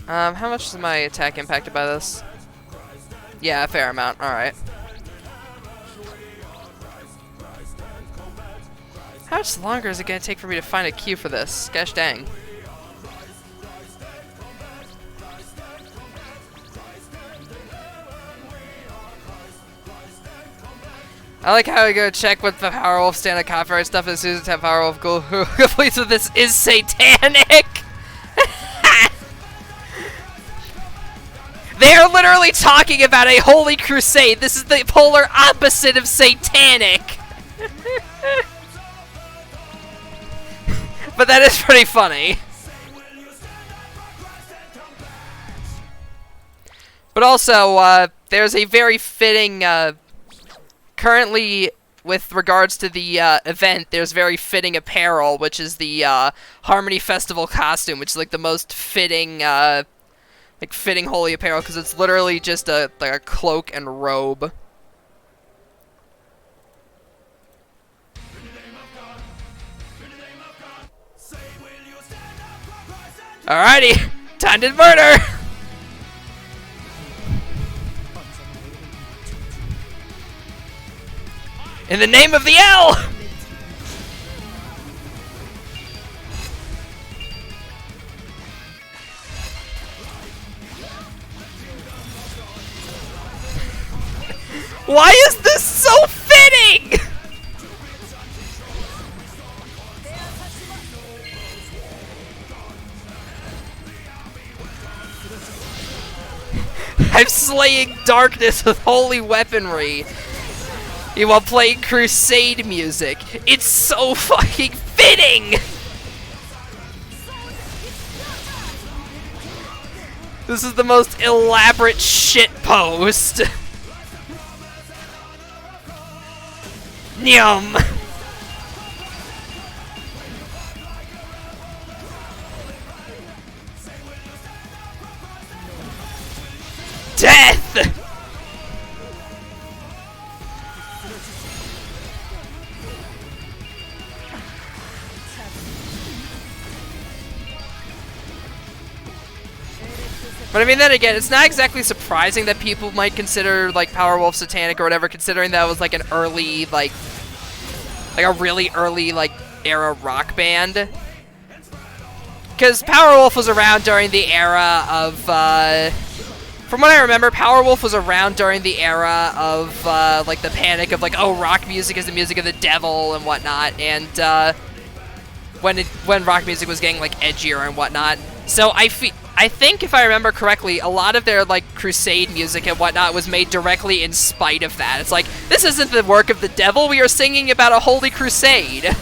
How much is my attack impacted by this? Yeah, a fair amount, alright. How much longer is it gonna take for me to find a cue for this? Gosh dang. I like how we go check what the Powerwolf stand-up copyright stuff as soon as have Powerwolf go who completes with this is satanic. They are literally talking about a holy crusade. This is the polar opposite of satanic. But that is pretty funny. But also, there's a very fitting currently, with regards to the event, there's very fitting apparel, which is the Harmony Festival costume, which is like the most fitting, fitting holy apparel, because it's literally just like a cloak and robe. Alrighty, time to murder. In the name of the L! Why is this so fitting? I'm slaying darkness with holy weaponry. While playing crusade music. It's so fucking fitting! This is the most elaborate shit post. Nyum! Death! But I mean, then again, it's not exactly surprising that people might consider, like, Powerwolf satanic or whatever, considering that it was, like, an early, like a really early, like, era rock band. because Powerwolf was around during the era of, from what I remember, Powerwolf was around during the era of, like, the panic of, like, oh, rock music is the music of the devil and whatnot, and, when rock music was getting, like, edgier and whatnot. So I think, if I remember correctly, a lot of their, like, crusade music and whatnot was made directly in spite of that. It's like, this isn't the work of the devil, we are singing about a holy crusade.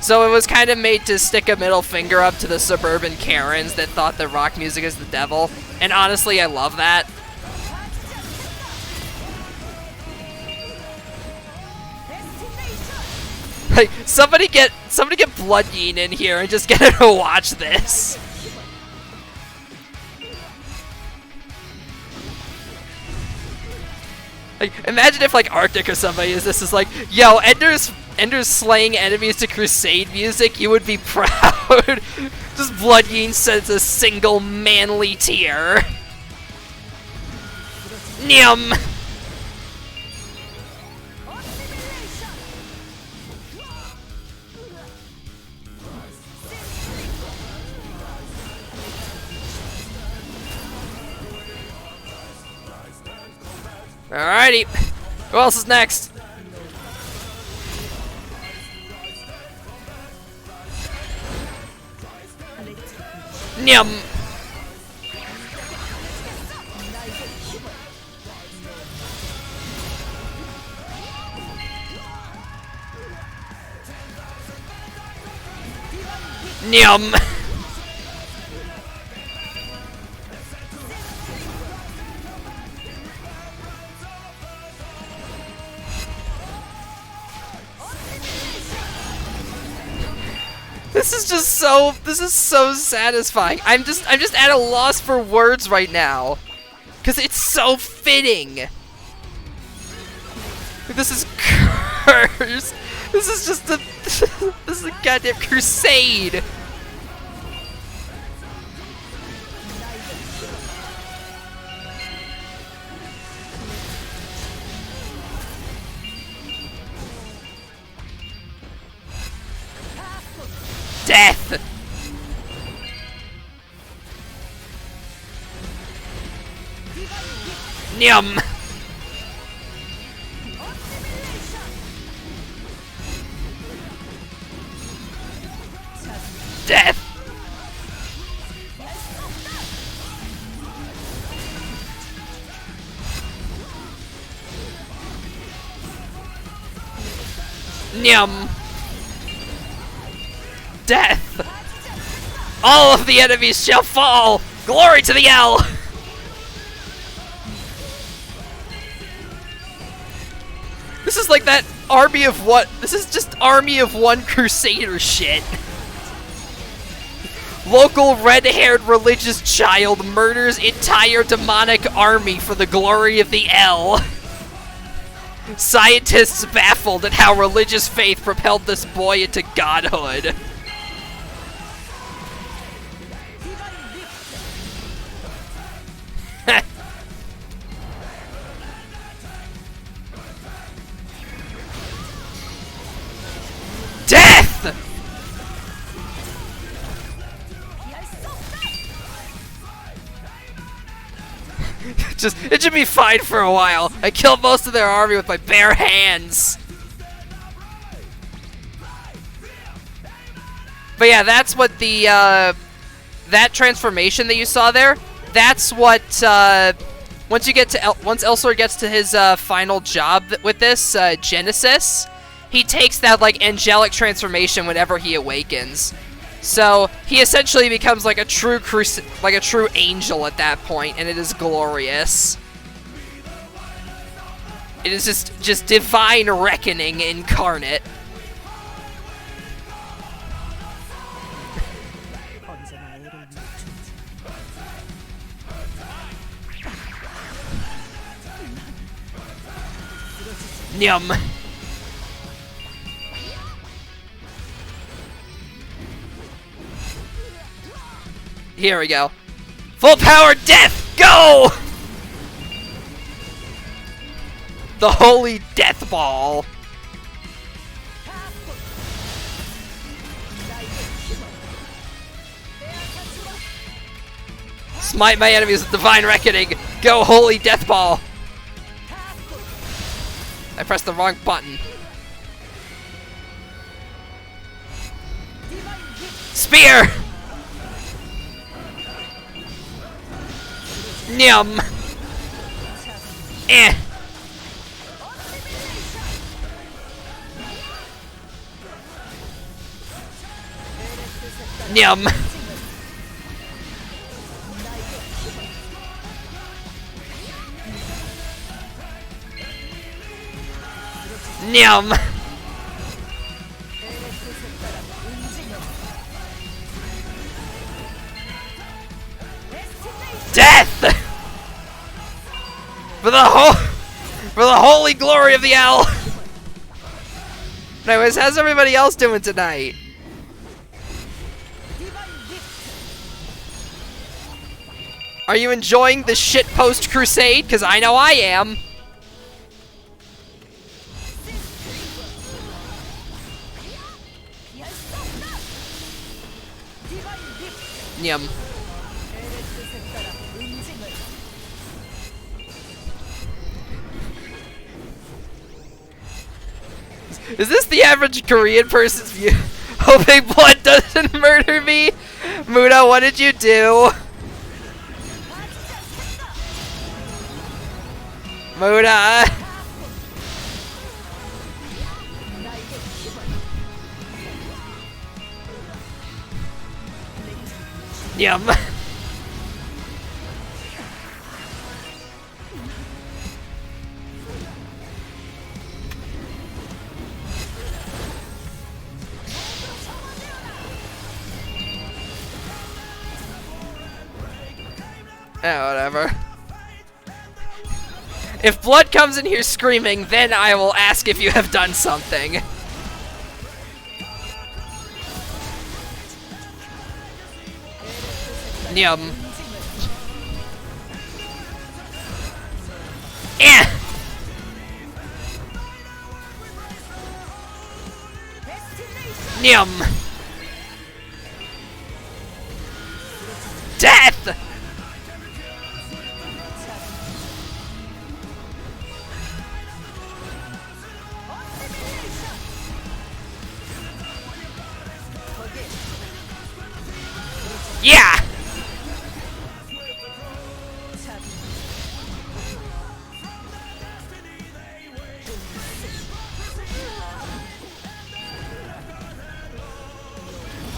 So it was kind of made to stick a middle finger up to the suburban Karens that thought that rock music is the devil. And honestly, I love that. Like, somebody get Blood Yin in here and just get her to watch this. Like, imagine if, like, Arctic or somebody is like, yo, Ender's slaying enemies to crusade music, you would be proud. Just Blood Yin sends a single manly tear. Nyum! Alrighty. Who else is next? Nyum. Nyum. This is so satisfying. I'm just at a loss for words right now. Cause it's so fitting. This is cursed. This is just a this is a goddamn crusade. Death! Nyum! Death! Nyum! Death! All of the enemies shall fall! Glory to the L! This is like that army of what? This is just army of one crusader shit. Local red-haired religious child murders entire demonic army for the glory of the L. Scientists baffled at how religious faith propelled this boy into godhood. Death! It should be fine for a while. I killed most of their army with my bare hands. But yeah, that's what the, that transformation that you saw there, that's what, once Elsword gets to his, final job with this, Genesis, he takes that, like, angelic transformation whenever he awakens. So, he essentially becomes, like, a true angel at that point, and it is glorious. It is just divine reckoning incarnate. Nyum. Here we go. Full power death! Go! The holy death ball. Smite my enemies with Divine Reckoning. Go, Holy Death Ball. I pressed the wrong button. Spear! Nyum! Eh! Nyum! Nyum! Death! For the holy glory of the owl! Anyways, how's everybody else doing tonight? Are you enjoying the shitpost crusade? Because I know I am. Yum. Is this the average Korean person's view? Hoping blood doesn't murder me? Muda, what did you do? Muda! Yum. Whatever. If blood comes in here screaming, then I will ask if you have done something. Yum. Eh! Yum. Death! Yeah!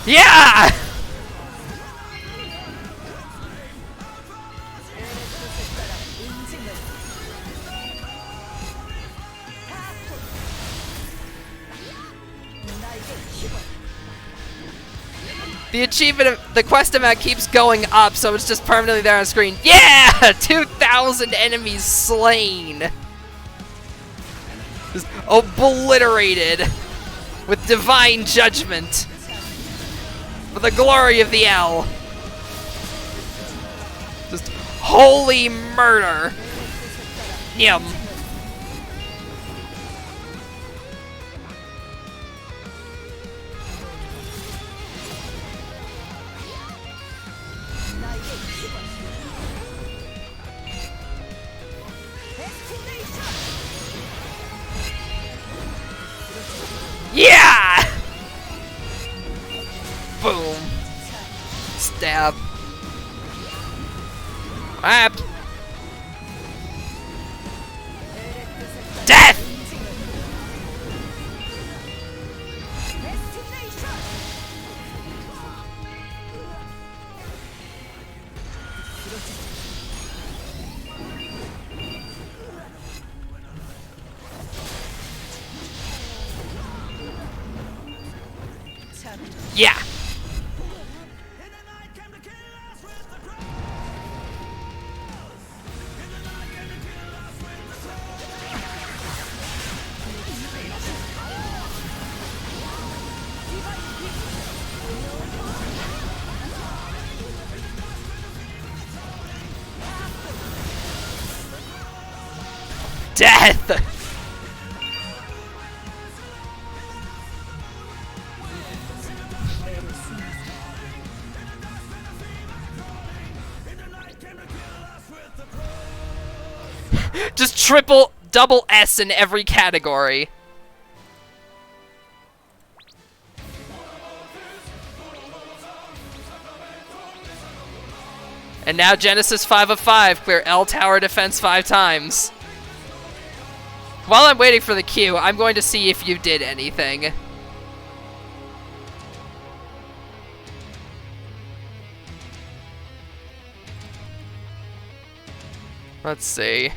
Yeah! The achievement, the quest amount keeps going up, so it's just permanently there on screen. Yeah! 2,000 enemies slain! Just obliterated with divine judgment. For the glory of the L. Just holy murder. Yum. Yeah! Boom. Stab. Whap. Death! Yeah! Death! Just triple, double S in every category. And now Genesis 5 of 5, clear L tower defense 5 times. While I'm waiting for the queue, I'm going to see if you did anything. Let's see.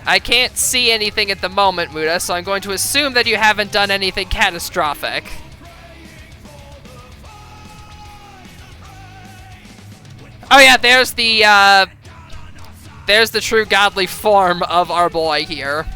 I can't see anything at the moment, Muda, so I'm going to assume that you haven't done anything catastrophic. Oh yeah, there's the true godly form of our boy here.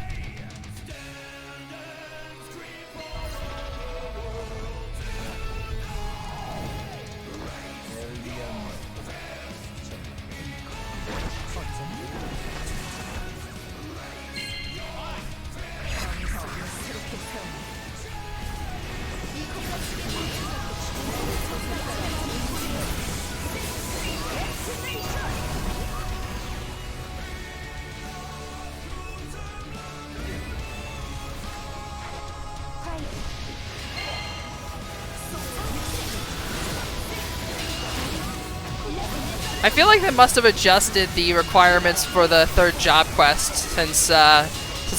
I feel like they must have adjusted the requirements for the third job quest since I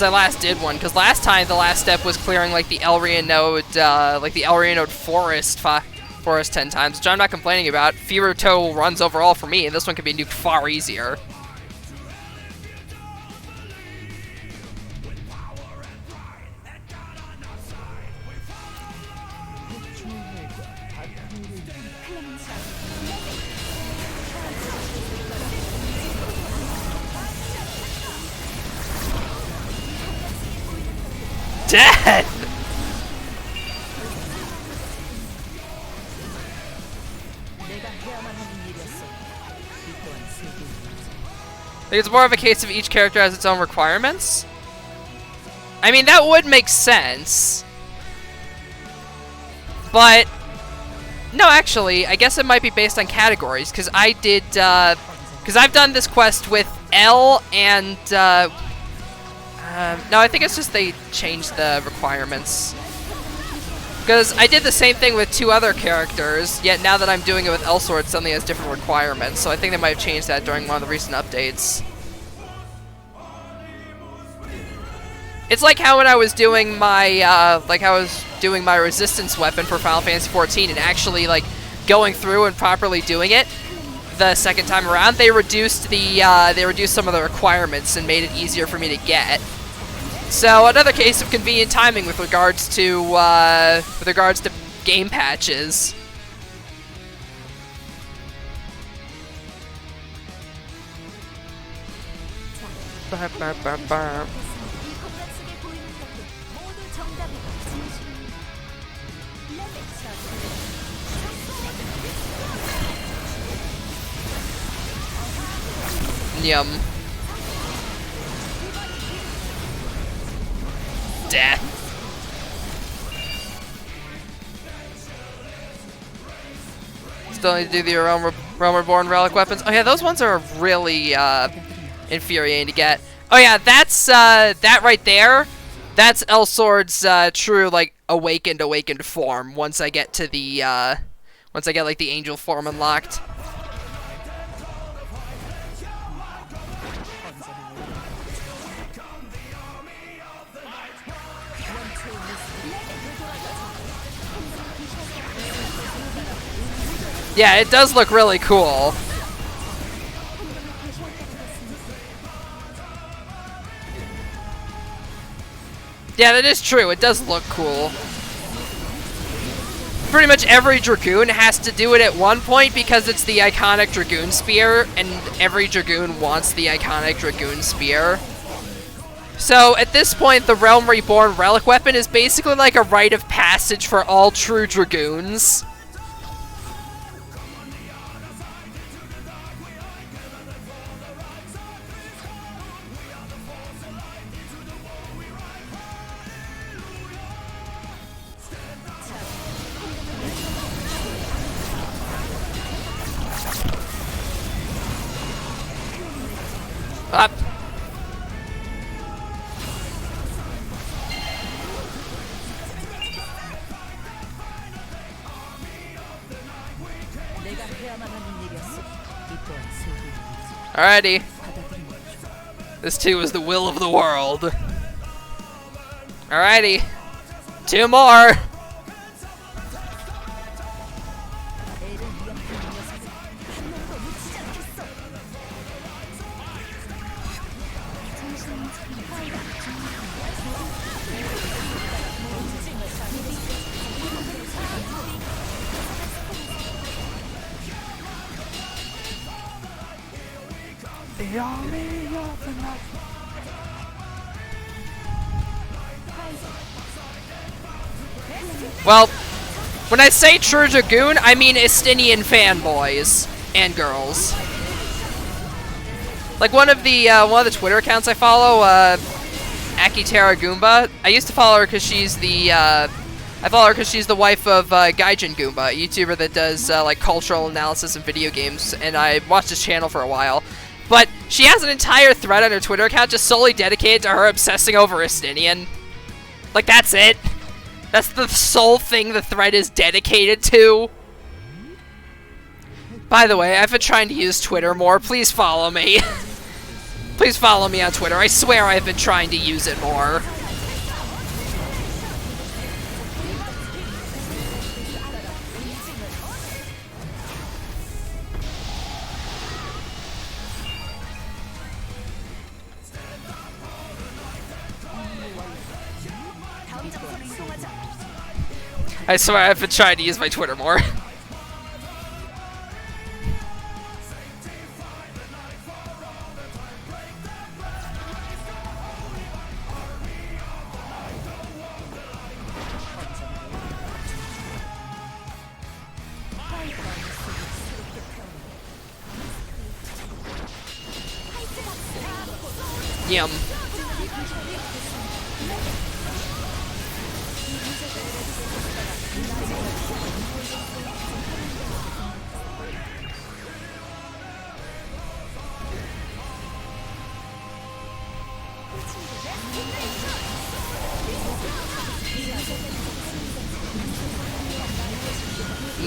last did one. Because last time the last step was clearing like the Elrian node, forest 10 times, which I'm not complaining about. Fewer total runs overall for me, and this one can be nuked far easier. Dead! I think it's more of a case of each character has its own requirements. I mean, that would make sense. But no, actually, I guess it might be based on categories, because I did, because I've done this quest with L and, no, I think it's just they changed the requirements. Because I did the same thing with 2 other characters, yet now that I'm doing it with Elsword, it suddenly has different requirements, so I think they might have changed that during one of the recent updates. It's like how when I was doing my, my resistance weapon for Final Fantasy XIV and actually, like, going through and properly doing it the second time around, they reduced some of the requirements and made it easier for me to get. So another case of convenient timing with regards to game patches. Yum. Death. Still need to do the Realm Reborn relic weapons. Oh yeah, those ones are really infuriating to get. Oh yeah, that's that right there. That's Elsword's true like awakened form. Once I get to the once I get like the angel form unlocked. Yeah, it does look really cool. Yeah, that is true. It does look cool. Pretty much every Dragoon has to do it at one point because it's the iconic Dragoon Spear, and every Dragoon wants the iconic Dragoon Spear. So, at this point, the Realm Reborn relic weapon is basically like a rite of passage for all true Dragoons. Alrighty. This too is the will of the world. Alrighty. 2 more. Well, when I say True Dragoon, I mean Estinian fanboys and girls. Like one of the Twitter accounts I follow, Akitara Goomba. I used to follow her because she's the I follow her because she's the wife of Gaijin Goomba, a YouTuber that does like cultural analysis of video games, and I watched his channel for a while. But she has an entire thread on her Twitter account just solely dedicated to her obsessing over Estinian. Like, that's it. That's the sole thing the thread is dedicated to. By the way, I've been trying to use Twitter more. Please follow me. Please follow me on Twitter. I swear I've been trying to use it more. I swear I've been trying to use my Twitter more. Yum.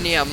Yum.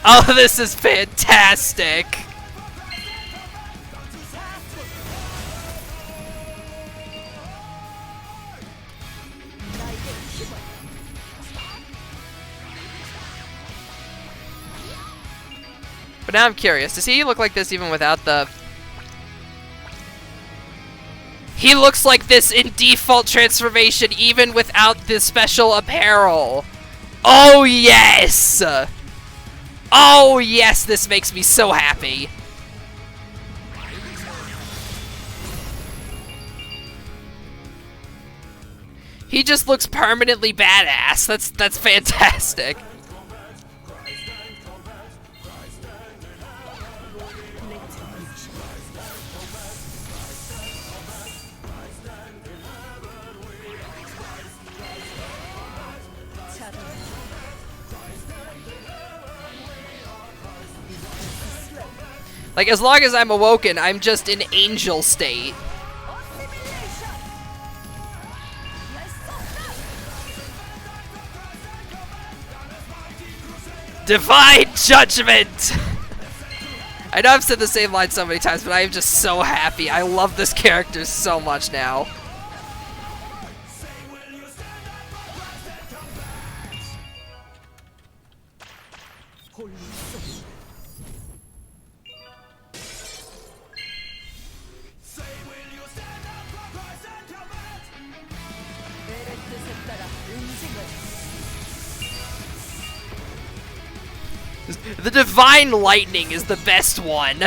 Oh, this is fantastic! But now I'm curious, does he look like this even without the... He looks like this in default transformation even without the special apparel! Oh yes! Oh yes, this makes me so happy! He just looks permanently badass. That's fantastic. Like, as long as I'm awoken, I'm just in angel state. Divine Judgment! I know I've said the same line so many times, but I am just so happy. I love this character so much now. The Divine Lightning is the best one.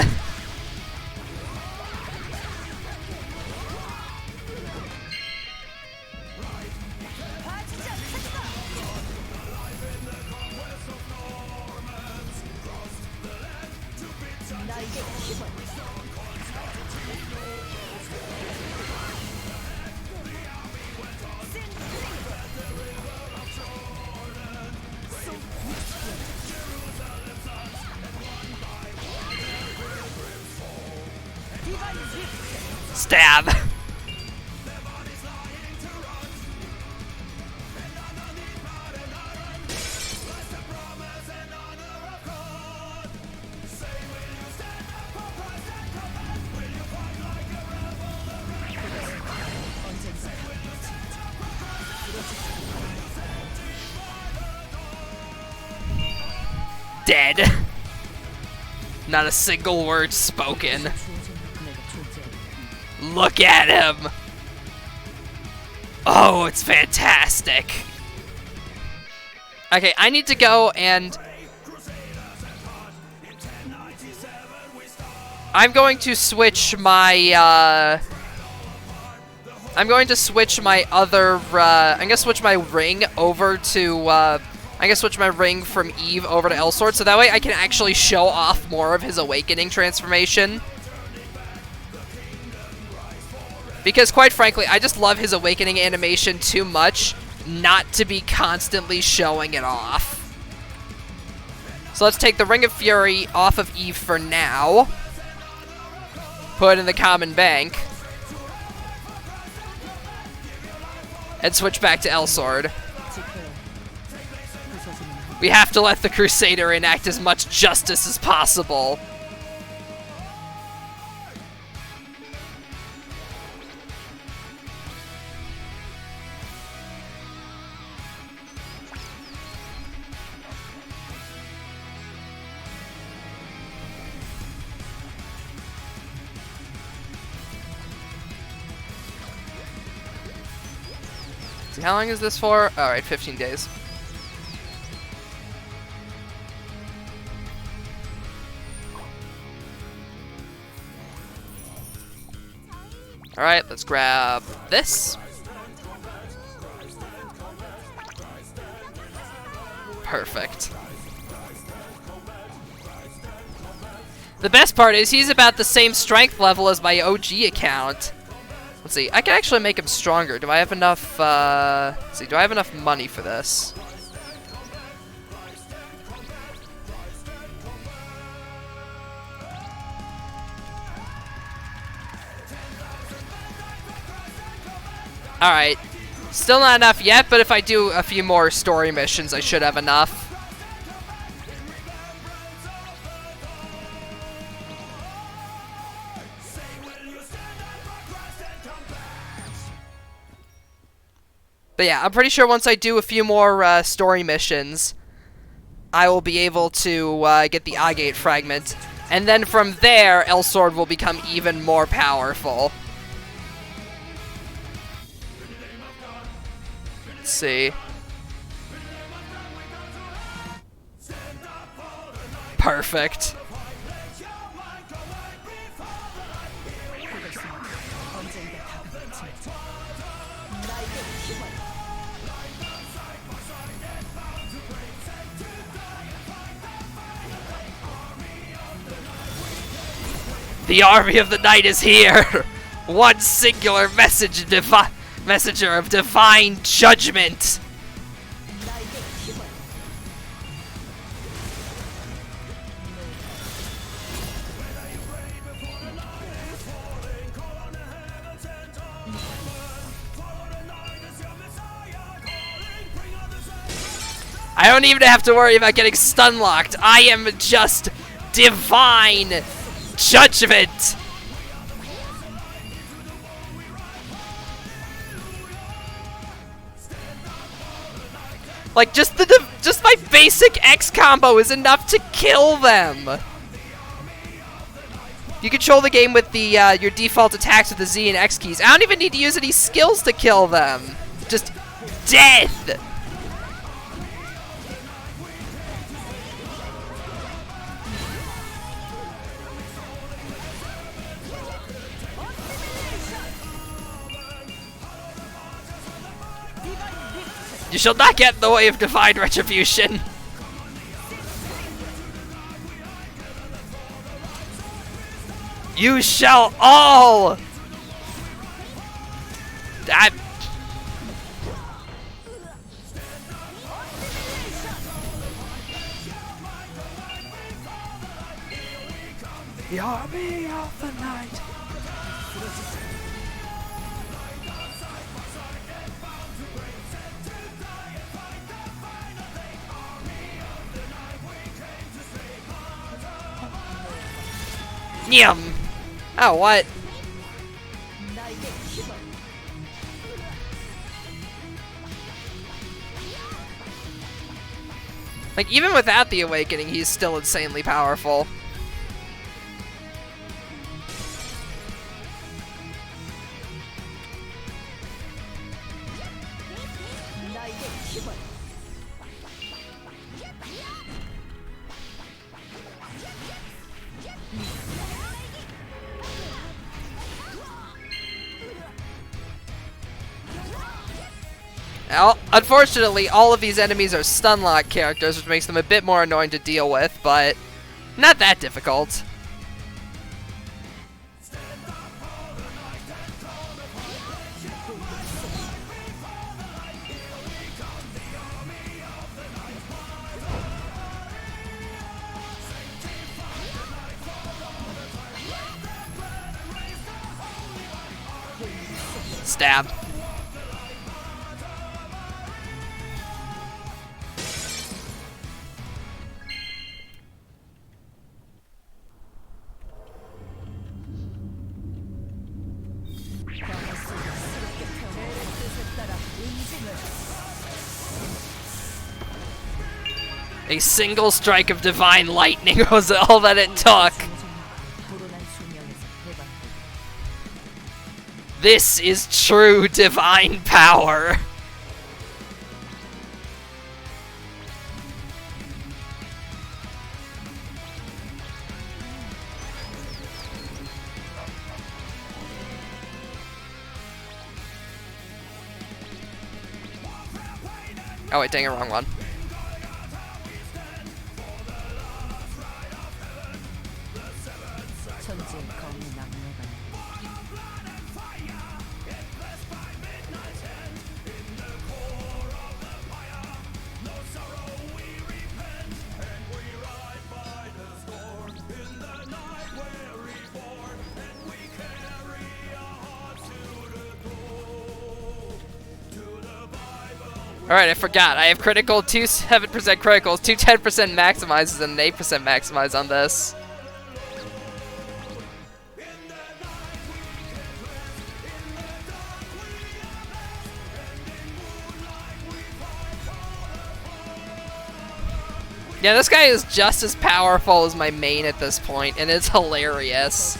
Stab. Dead. Not a single word spoken. Look at him! Oh, it's fantastic! Okay, I need to go and... I'm going to switch my, I'm going to switch my other, I'm gonna switch my ring over to, I'm gonna switch my ring from Eve over to Elsword, so that way I can actually show off more of his awakening transformation. Because, quite frankly, I just love his awakening animation too much not to be constantly showing it off. So let's take the Ring of Fury off of Eve for now. Put it in the common bank. And switch back to Elsword. We have to let the Crusader enact as much justice as possible. How long is this for? Alright, 15 days. Alright, let's grab this. Perfect. The best part is he's about the same strength level as my OG account. Let's see, I can actually make him stronger. Do I have enough, let's see, do I have enough money for this? Alright, still not enough yet, but if I do a few more story missions, I should have enough. But yeah, I'm pretty sure once I do a few more story missions, I will be able to get the Agate fragment. And then from there, Elsword will become even more powerful. Let's see. Perfect. The army of the night is here! One singular messenger of divine judgment! I don't even have to worry about getting stun locked. I am just divine judgment. Like just my basic X combo is enough to kill them. You control the game with the your default attacks with the Z and X keys. I don't even need to use any skills to kill them. Just death. You shall not get in the way of divine retribution. You shall all. The army of the night. Yum. Oh, what? Like, even without the awakening, he's still insanely powerful. Now, unfortunately, all of these enemies are stun lock characters, which makes them a bit more annoying to deal with, but not that difficult. Stab. A single strike of divine lightning was all that it took. This is true divine power. Oh wait, dang it, wrong one. Alright, I forgot. I have critical, 2 7% criticals, 2 10% maximizes, and an 8% maximize on this. Yeah, this guy is just as powerful as my main at this point, and it's hilarious.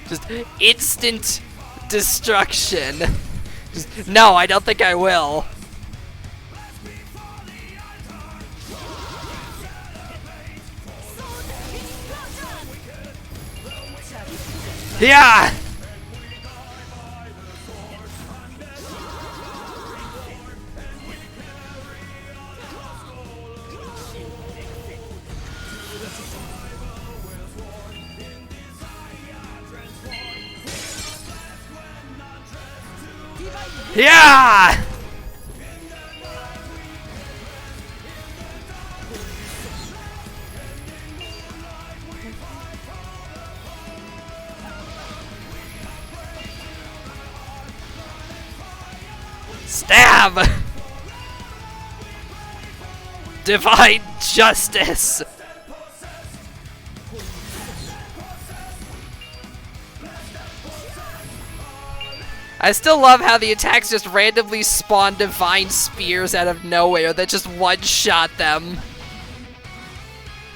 Just instant destruction. Just, no, I don't think I will. Yeah! Yeah! Stab! Divine justice! I still love how the attacks just randomly spawn divine spears out of nowhere that just one-shot them.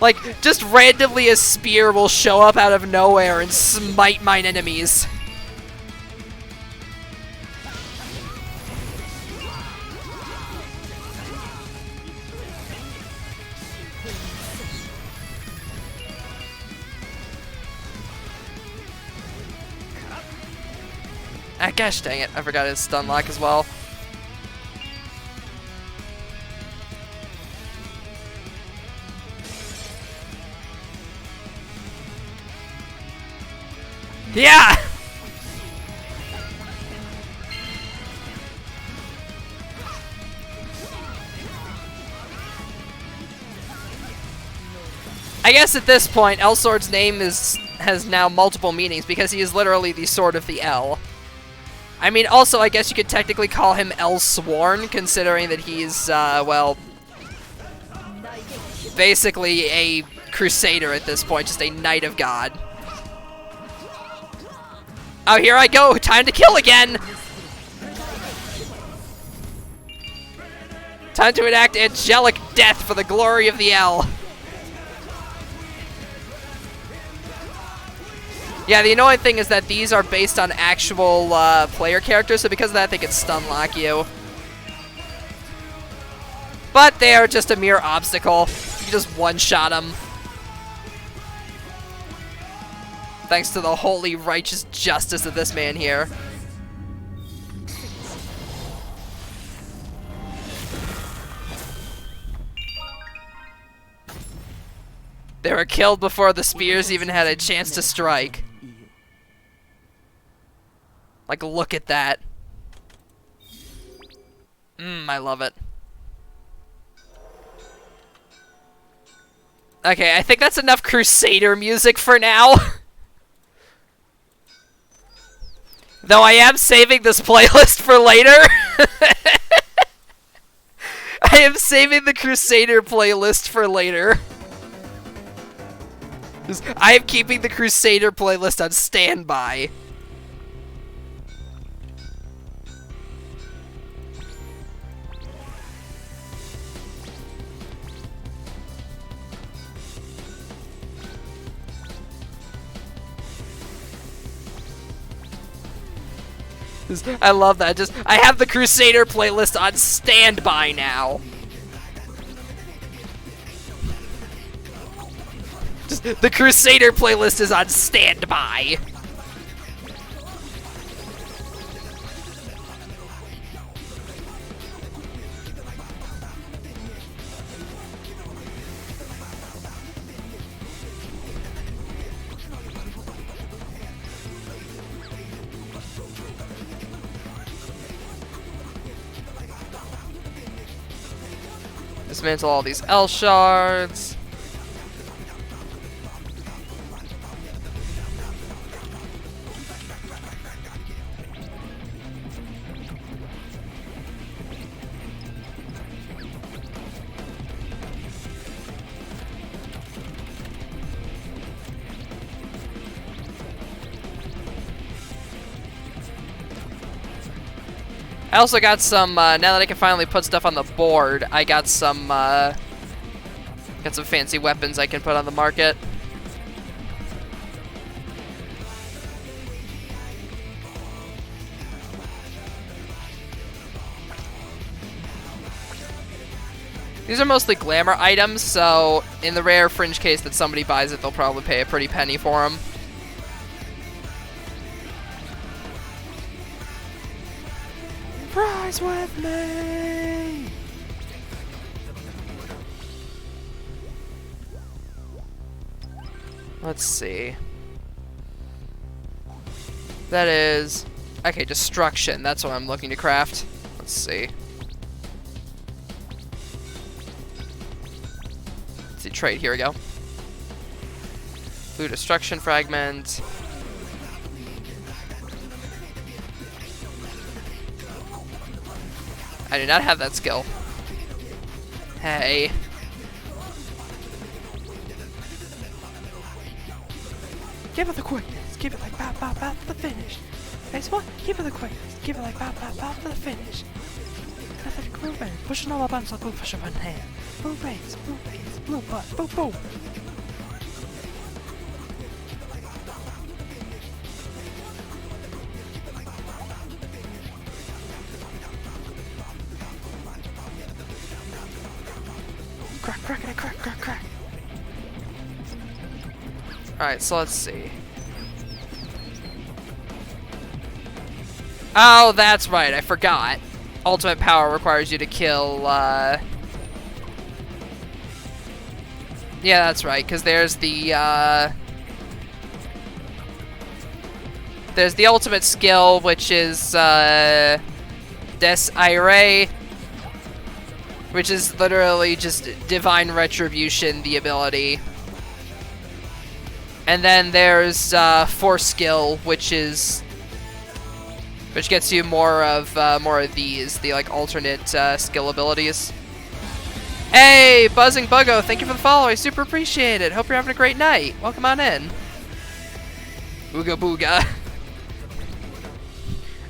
Like, just randomly a spear will show up out of nowhere and smite mine enemies. Ah, gosh dang it, I forgot his stun lock as well. Yeah! I guess at this point, Elsword's name has now multiple meanings because he is literally the Sword of the L. I mean, also, I guess you could technically call him Elsworn, considering that he's, well, basically a crusader at this point, just a knight of God. Oh, here I go! Time to kill again! Time to enact angelic death for the glory of the L. Yeah, the annoying thing is that these are based on actual player characters, so because of that, they can stun lock you. But they are just a mere obstacle. You just one-shot them. Thanks to the holy righteous justice of this man here. They were killed before the spears even had a chance to strike. Like, look at that. I love it. Okay, I think that's enough Crusader music for now. Though I am saving this playlist for later. I am saving the Crusader playlist for later. I am keeping the Crusader playlist on standby. I love that. I have the Crusader playlist on standby now. The Crusader playlist is on standby. Dismantle all these L shards. I also got some, now that I can finally put stuff on the board, I got some fancy weapons I can put on the market. These are mostly glamour items, so in the rare fringe case that somebody buys it, they'll probably pay a pretty penny for them. Rise with me! Let's see. That is... Okay, destruction. That's what I'm looking to craft. Let's see. Let's see, trade. Here we go. Blue destruction fragment. I do not have that skill. Hey. Give it the quickness. Give it like bop bop bop to the finish. Nice one. Give it the quickness. Give it like bop bop bop to the finish. Athletic movement. Pushing all the buttons like blue push up on hand. Blue race. Blue race. Blue butt. Boom boom. Crack, crack, crack, crack, crack. Alright, so let's see. Oh, that's right, I forgot. Ultimate power requires you to kill, Yeah, that's right, because there's the ultimate skill, which is, Des Irae, which is literally just Divine Retribution, the ability. And then there's Force Skill, which gets you more of these, the like alternate skill abilities. Hey, Buzzing Buggo, thank you for the follow. I super appreciate it. Hope you're having a great night. Welcome on in. Ooga booga.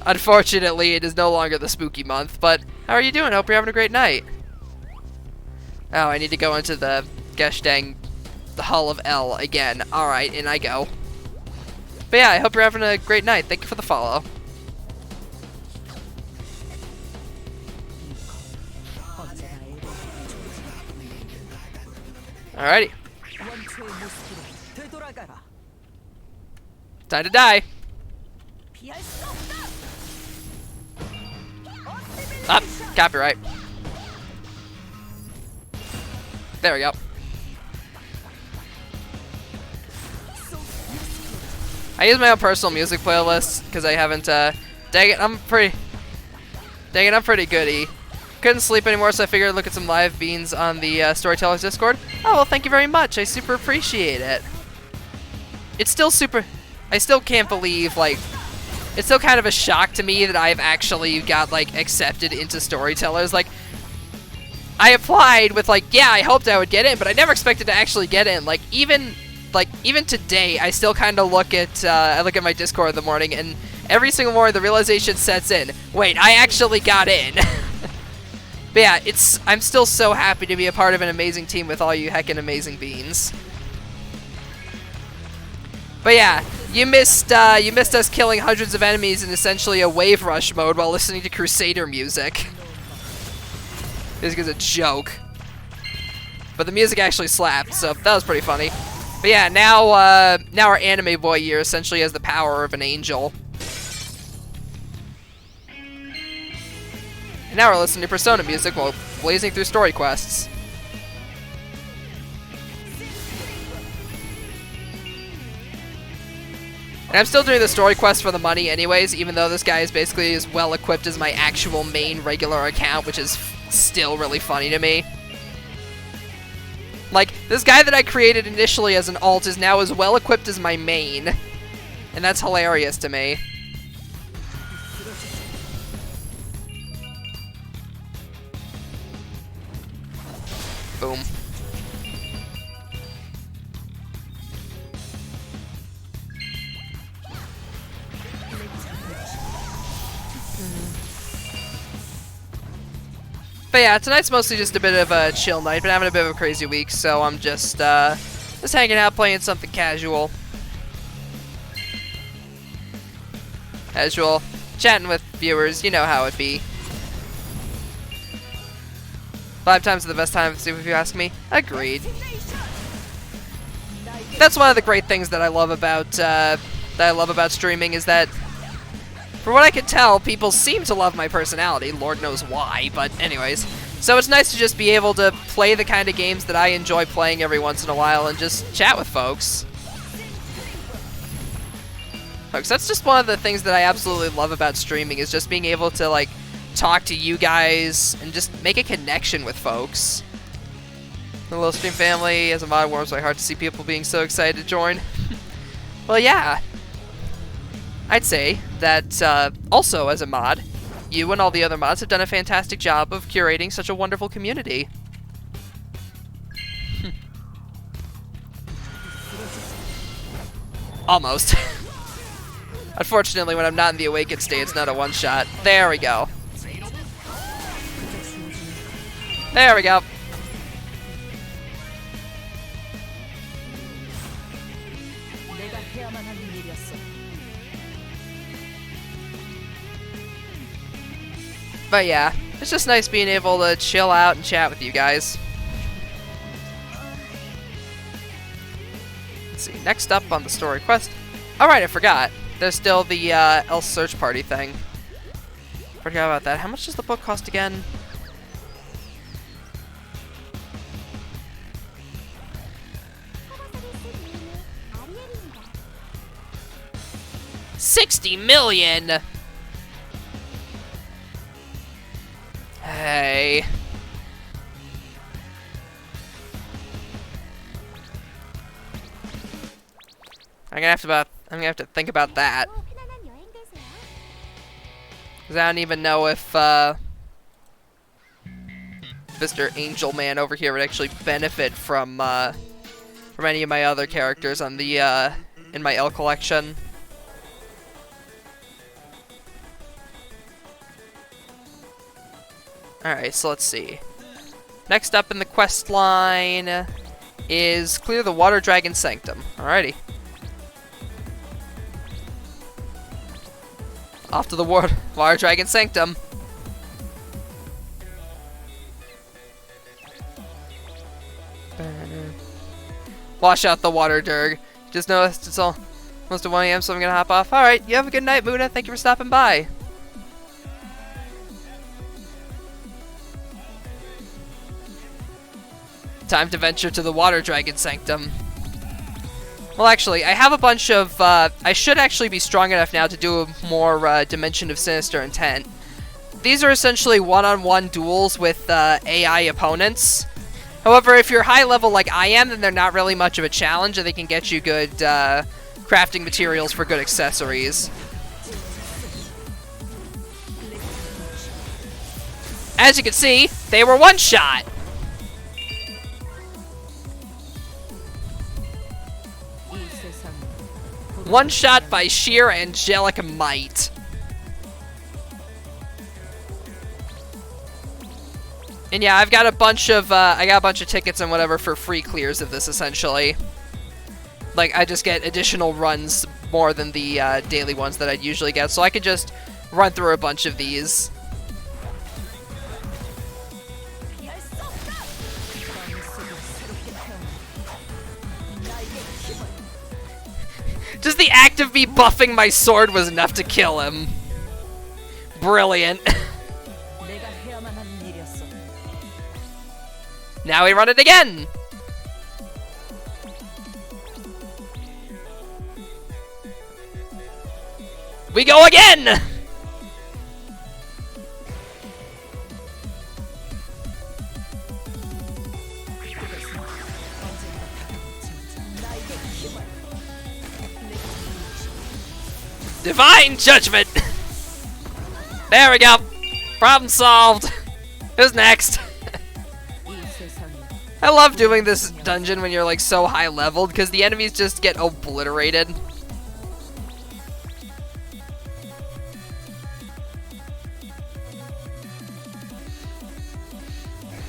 Unfortunately, it is no longer the spooky month, but how are you doing? Hope you're having a great night. Oh, I need to go into the gosh dang the Hall of El again. Alright, in I go. But yeah, I hope you're having a great night. Thank you for the follow. Alrighty. Time to die. Up, copyright. There we go. I use my own personal music playlist because I haven't, dang it, I'm pretty goody. Couldn't sleep anymore, so I figured I'd look at some live beans on the Storytellers Discord. Oh, well, thank you very much. I super appreciate it. It's still I still can't believe, like, it's still kind of a shock to me that I've actually got, like, accepted into Storytellers. Like, I applied with, like, yeah, I hoped I would get in, but I never expected to actually get in. Like, even today, I still kind of look at, I look at my Discord in the morning, and every single morning the realization sets in, wait, I actually got in. But yeah, I'm still so happy to be a part of an amazing team with all you heckin' amazing beans. But yeah, you missed us killing hundreds of enemies in essentially a wave rush mode while listening to Crusader music. This is a joke. But the music actually slapped, so that was pretty funny. But yeah, now our anime boy here essentially has the power of an angel. And now we're listening to Persona music while blazing through story quests. And I'm still doing the story quest for the money anyways, even though this guy is basically as well equipped as my actual main regular account, which is still really funny to me. Like, this guy that I created initially as an alt is now as well equipped as my main. And that's hilarious to me. Boom. But yeah, tonight's mostly just a bit of a chill night. Been having a bit of a crazy week, so I'm just hanging out, playing something casual. Casual. Chatting with viewers, you know how it be. 5 times are the best time, if you ask me. Agreed. That's one of the great things that I love about streaming, is that, for what I can tell, people seem to love my personality. Lord knows why, but anyways. So it's nice to just be able to play the kind of games that I enjoy playing every once in a while and just chat with folks. Folks, that's just one of the things that I absolutely love about streaming, is just being able to, like, talk to you guys and just make a connection with folks. The little stream family, as a mod, warms my heart to see people being so excited to join. Well, yeah. I'd say that, also as a mod, you and all the other mods have done a fantastic job of curating such a wonderful community. Almost. Unfortunately, when I'm not in the awakened state, it's not a one-shot. There we go. There we go. But yeah, it's just nice being able to chill out and chat with you guys. Let's see, next up on the story quest. Alright, I forgot. There's still the Elsword search party thing. Forgot about that. How much does the book cost again? $60 million! Hey. I'm gonna have to think about that. 'Cause I don't even know if Mr. Angel Man over here would actually benefit from any of my other characters on the in my L collection. Alright, so let's see. Next up in the quest line is clear the Water Dragon Sanctum. Alrighty. Off to the Water Dragon Sanctum. Wash out the water, Durg. Just noticed it's almost at 1 AM, so I'm gonna hop off. Alright, you have a good night, Muna. Thank you for stopping by. Time to venture to the Water Dragon Sanctum. Well, actually, I have a bunch of, I should actually be strong enough now to do a more, Dimension of Sinister Intent. These are essentially one-on-one duels with, AI opponents. However, if you're high level like I am, then they're not really much of a challenge, and they can get you good, crafting materials for good accessories. As you can see, they were one-shot! One shot by sheer angelic might. And yeah, I've got a bunch of tickets and whatever for free clears of this, essentially. Like, I just get additional runs more than the daily ones that I'd usually get, so I could just run through a bunch of these. Just the act of me buffing my sword was enough to kill him. Brilliant. Now we run it again! We go again! Divine Judgment! There we go! Problem solved! Who's next? I love doing this dungeon when you're like so high leveled, because the enemies just get obliterated.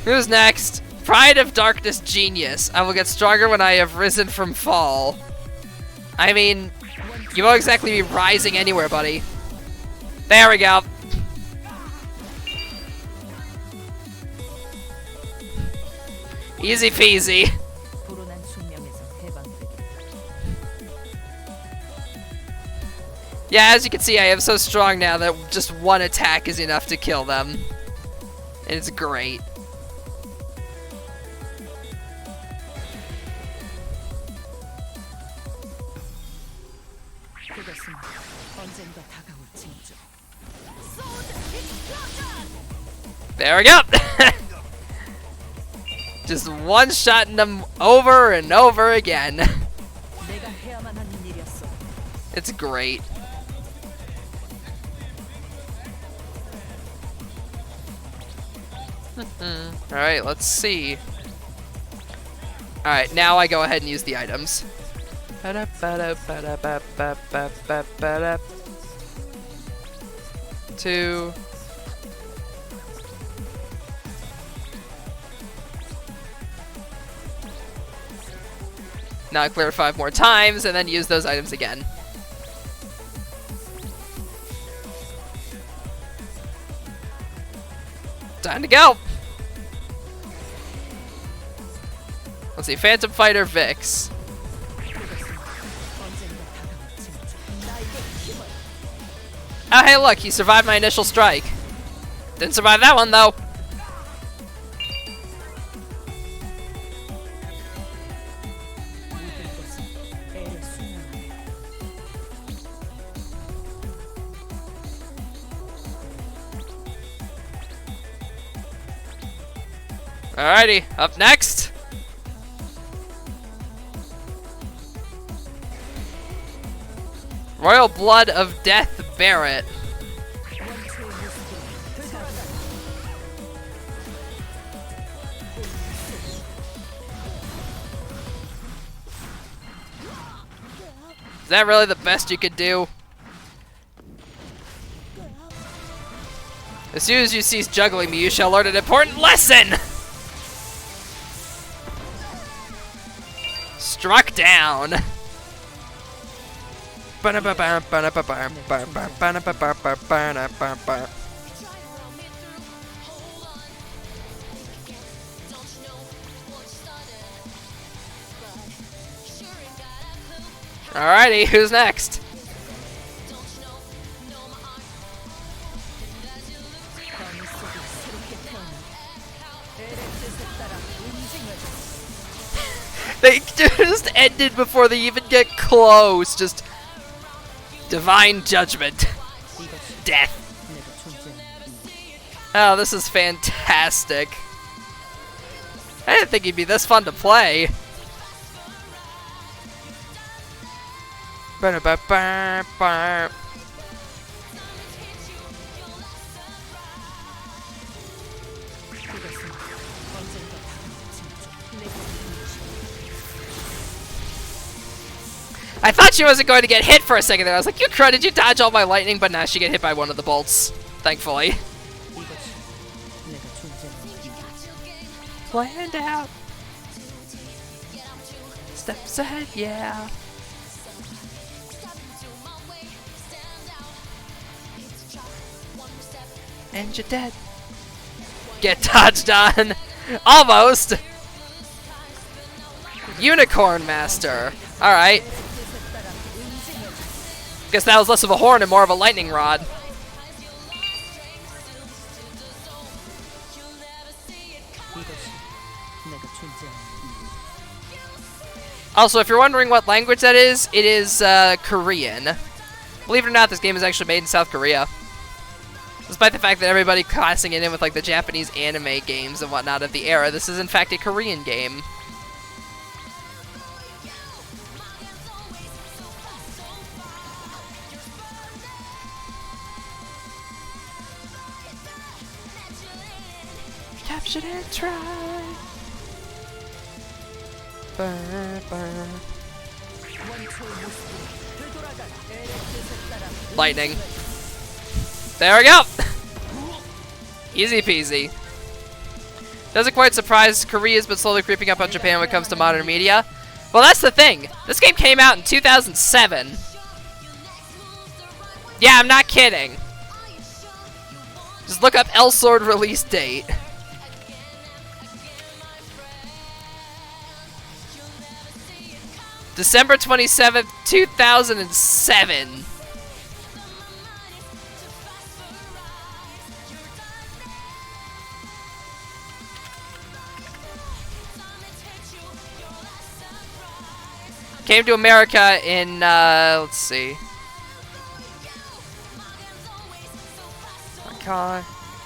Who's next? Pride of Darkness Genius. I will get stronger when I have risen from fall. I mean, you won't exactly be rising anywhere, buddy. There we go. Easy peasy. Yeah, as you can see, I am so strong now that just one attack is enough to kill them. And it's great. There we go! Just one-shotting them over and over again. It's great. Alright, let's see. Alright, now I go ahead and use the items. Two. Now I clear 5 more times and then use those items again. Time to go! Let's see, Phantom Fighter Vix. Oh hey look, he survived my initial strike. Didn't survive that one though. Alrighty, up next. Royal Blood of Death Barret. Is that really the best you could do? As soon as you cease juggling me, you shall learn an important lesson! Struck down. Alrighty, who's next? They just ended before they even get close. Just divine judgment. Death. Oh, this is fantastic. I didn't think he'd be this fun to play. I thought she wasn't going to get hit for a second there. I was like, you crud, did you dodge all my lightning? But now she get hit by one of the bolts, thankfully. Planned out. Steps ahead, yeah. And you're dead. Get dodged on. Almost. Unicorn Master. Alright. Guess that was less of a horn and more of a lightning rod. Also, if you're wondering what language that is, it is Korean. Believe it or not, this game is actually made in South Korea. Despite the fact that everybody classing it in with like the Japanese anime games and whatnot of the era, this is in fact a Korean game. Captured and try. Burr, burr. Lightning. There we go! Easy peasy. Doesn't quite surprise, Korea's been slowly creeping up on Japan when it comes to modern media. Well, that's the thing. This game came out in 2007. Yeah, I'm not kidding. Just look up Elsword release date. December 27th, 2007. Came to America in, let's see.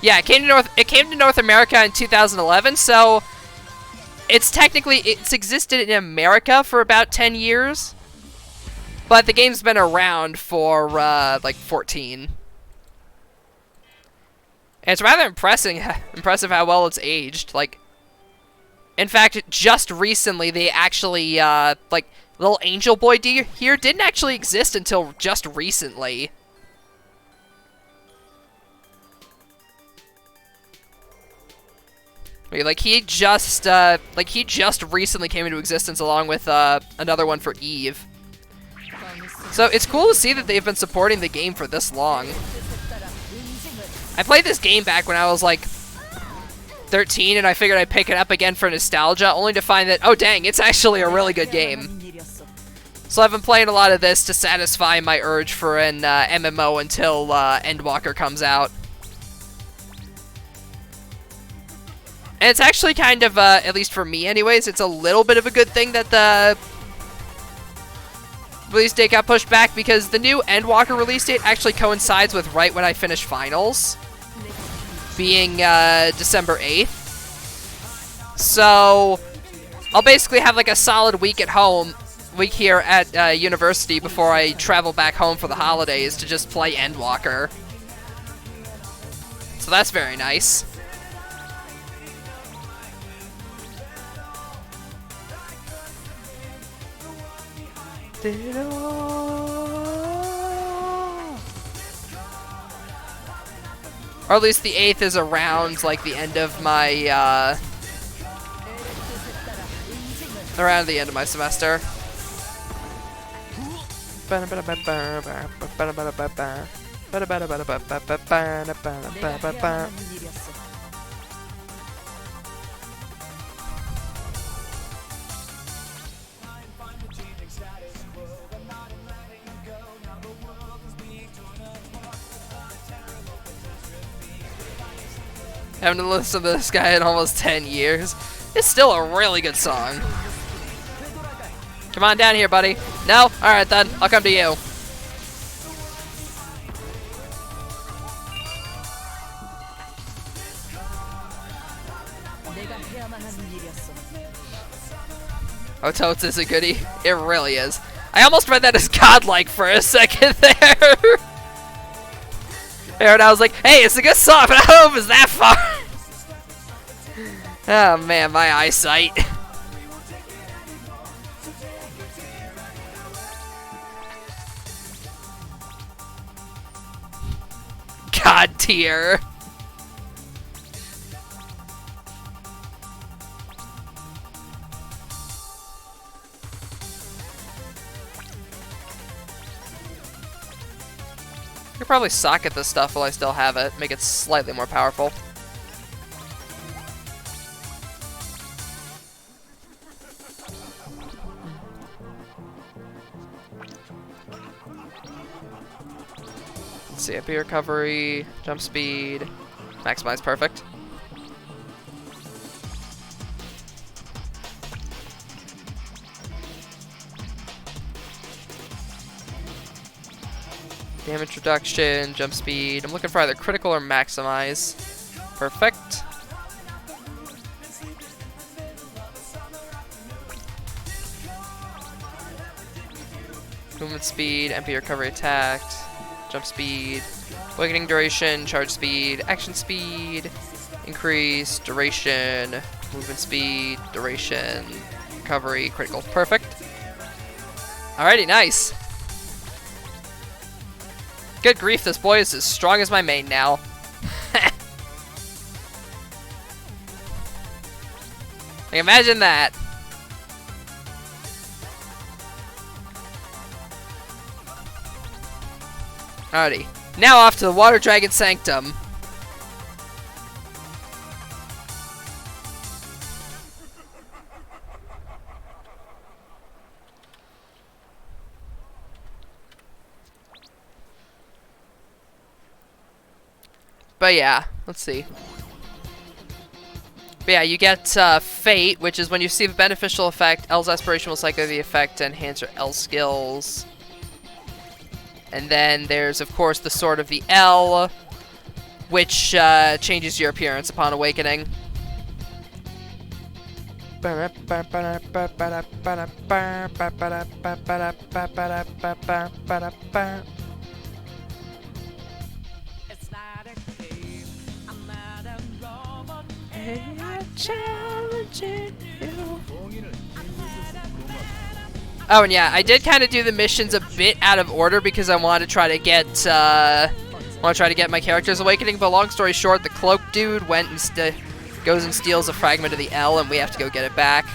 Yeah, it came to North America in 2011, so it's existed in America for about 10 years. But the game's been around for like 14. And it's rather impressive how well it's aged. Like, in fact, just recently they actually like little Angel Boy here didn't actually exist until just recently. Like he just recently came into existence along with another one for Eve. So it's cool to see that they've been supporting the game for this long. I played this game back when I was like 13, and I figured I'd pick it up again for nostalgia, only to find that, oh dang, it's actually a really good game. So I've been playing a lot of this to satisfy my urge for an MMO until Endwalker comes out. And it's actually kind of, at least for me anyways, it's a little bit of a good thing that the release date got pushed back, because the new Endwalker release date actually coincides with right when I finish finals, being December 8th. So I'll basically have like a solid week here at university before I travel back home for the holidays to just play Endwalker. So that's very nice. Or at least the 8th is around like the end of my around the end of my semester. Having to listen to this guy in almost 10 years. It's still a really good song. Come on down here, buddy. No? Alright then. I'll come to you. Oh, Totes is a goodie. It really is. I almost read that as godlike for a second there. And I was like, hey, it's a good song, but I don't know if it's that far. Oh man, my eyesight. God tier. I could probably socket this stuff while I still have it, make it slightly more powerful. Let's see, AP recovery, jump speed, maximize, perfect. Damage reduction, jump speed. I'm looking for either critical or maximize. Perfect. Movement speed, MP recovery attacked, jump speed, awakening duration, charge speed, action speed, increase, duration, movement speed, duration, recovery, critical. Perfect. Alrighty, nice. Good grief, this boy is as strong as my main now. Like, imagine that. Alrighty. Now off to the Water Dragon Sanctum. But yeah, let's see. But yeah, you get Fate, which is when you receive a beneficial effect, L's Aspiration will cycle the effect to enhance your L skills. And then there's, of course, the Sword of the L, which changes your appearance upon awakening. Oh, and yeah, I did kind of do the missions a bit out of order because I wanted to try to get my character's awakening. But long story short, the cloak dude went and goes and steals a fragment of the L, and we have to go get it back.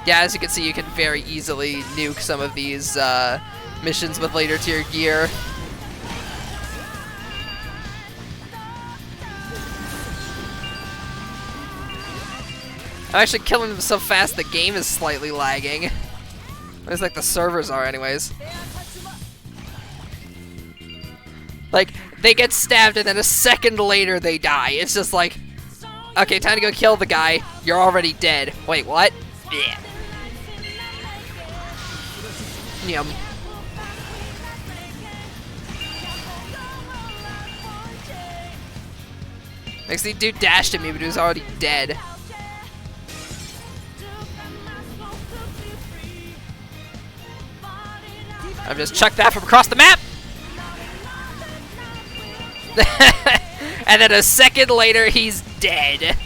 Yeah, as you can see, you can very easily nuke some of these missions with later tier gear. I'm actually killing them so fast the game is slightly lagging. At least like the servers are anyways. Like, they get stabbed and then a second later they die. It's just like, okay, time to go kill the guy. You're already dead. Wait, what? Yeah. Yum. Next thing, dude dashed at me, but he was already dead. I've just chucked that from across the map! And then a second later, he's dead.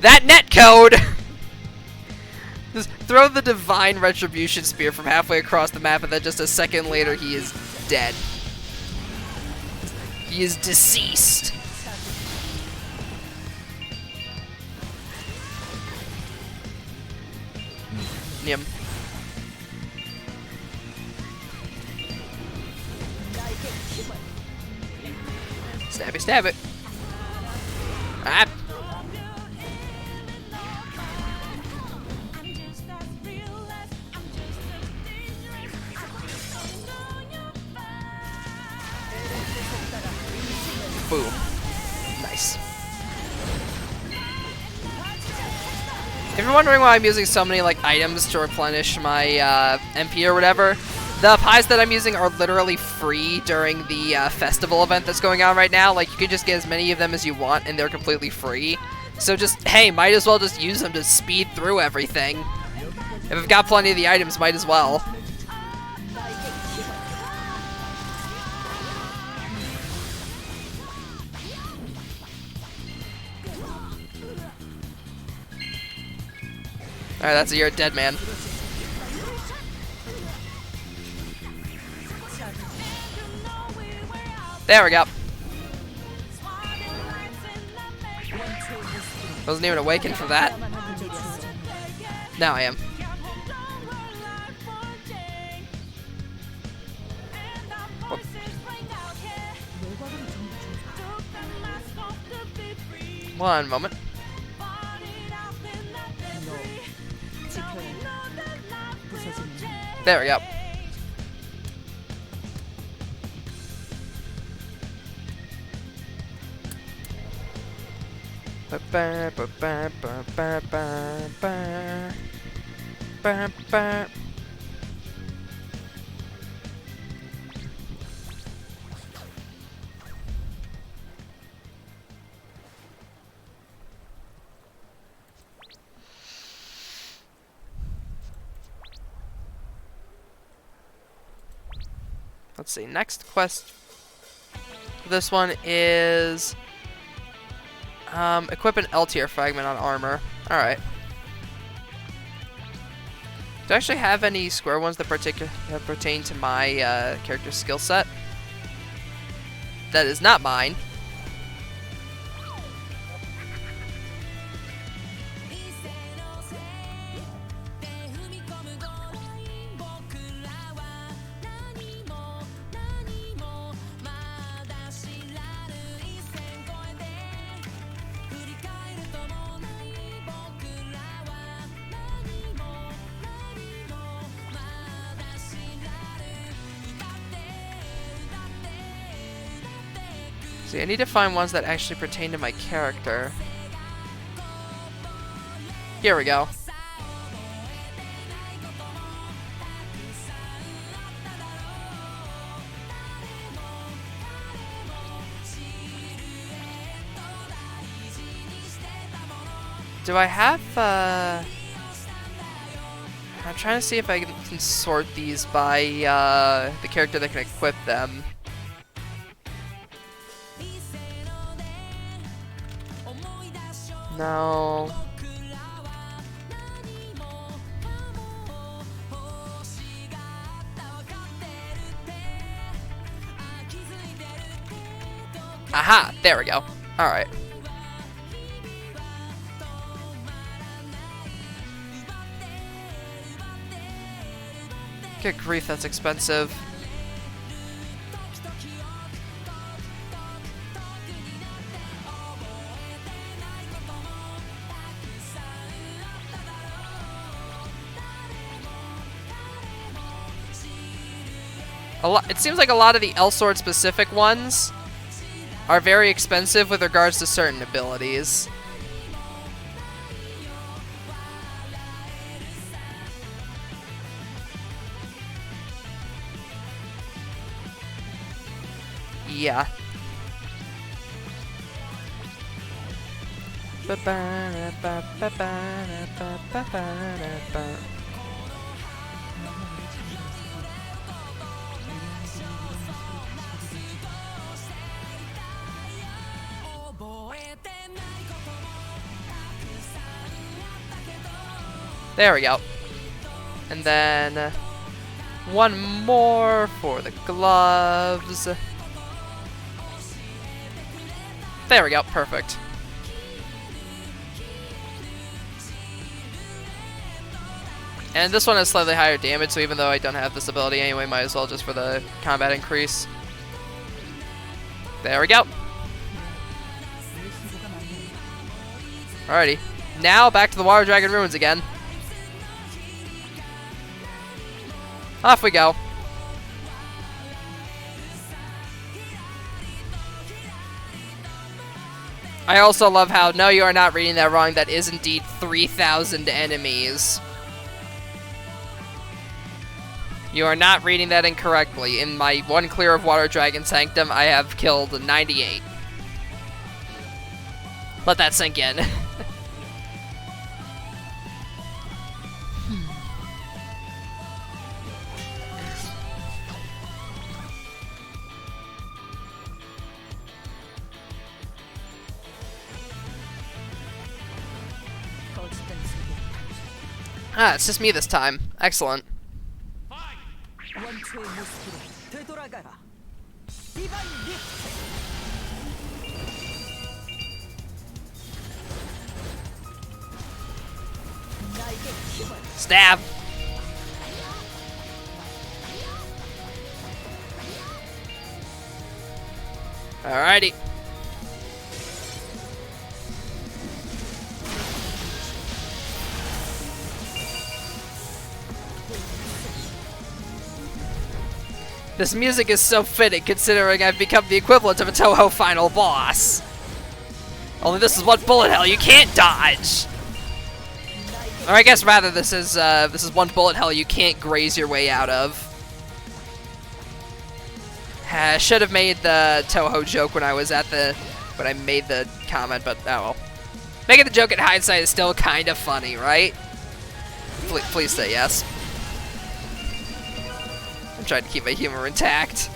That netcode! Just throw the Divine Retribution Spear from halfway across the map, and then just a second later, he is dead. He is deceased. Yum. Stab it, stab it. Ah. Boom. Nice. If you're wondering why I'm using so many like items to replenish my MP or whatever, the pies that I'm using are literally free during the festival event that's going on right now. Like, you can just get as many of them as you want, and they're completely free. So just, hey, might as well just use them to speed through everything. If I've got plenty of the items, might as well. Alright, that's a you're a dead man. There we go. Wasn't even awakened for that. Now I am. Oh. One moment. There we go. Let's see, next quest. This one is equip an L tier fragment on armor. Alright. Do I actually have any square ones that pertain to my character skill set? That is not mine. See, I need to find ones that actually pertain to my character. Here we go. Do I have, I'm trying to see if I can sort these by, the character that can equip them. No. Aha! There we go. Alright. Good grief, that's expensive. It seems like a lot of the Elsword specific ones are very expensive with regards to certain abilities. Yeah. There we go. And then one more for the gloves. There we go, perfect. And this one has slightly higher damage, so even though I don't have this ability anyway, might as well just for the combat increase. There we go. Alrighty. Now back to the Water Dragon Ruins again. Off we go. I also love how, no, you are not reading that wrong, that is indeed 3,000 enemies. You are not reading that incorrectly. In my one clear of Water Dragon Sanctum, I have killed 98. Let that sink in. Ah, it's just me this time. Excellent. Stab! Alrighty. This music is so fitting, considering I've become the equivalent of a Touhou final boss. Only this is one bullet hell you can't dodge. Or I guess rather this is one bullet hell you can't graze your way out of. I should have made the Touhou joke when I made the comment, but oh well. Making the joke in hindsight is still kind of funny, right? Please say yes. I'm trying to keep my humor intact.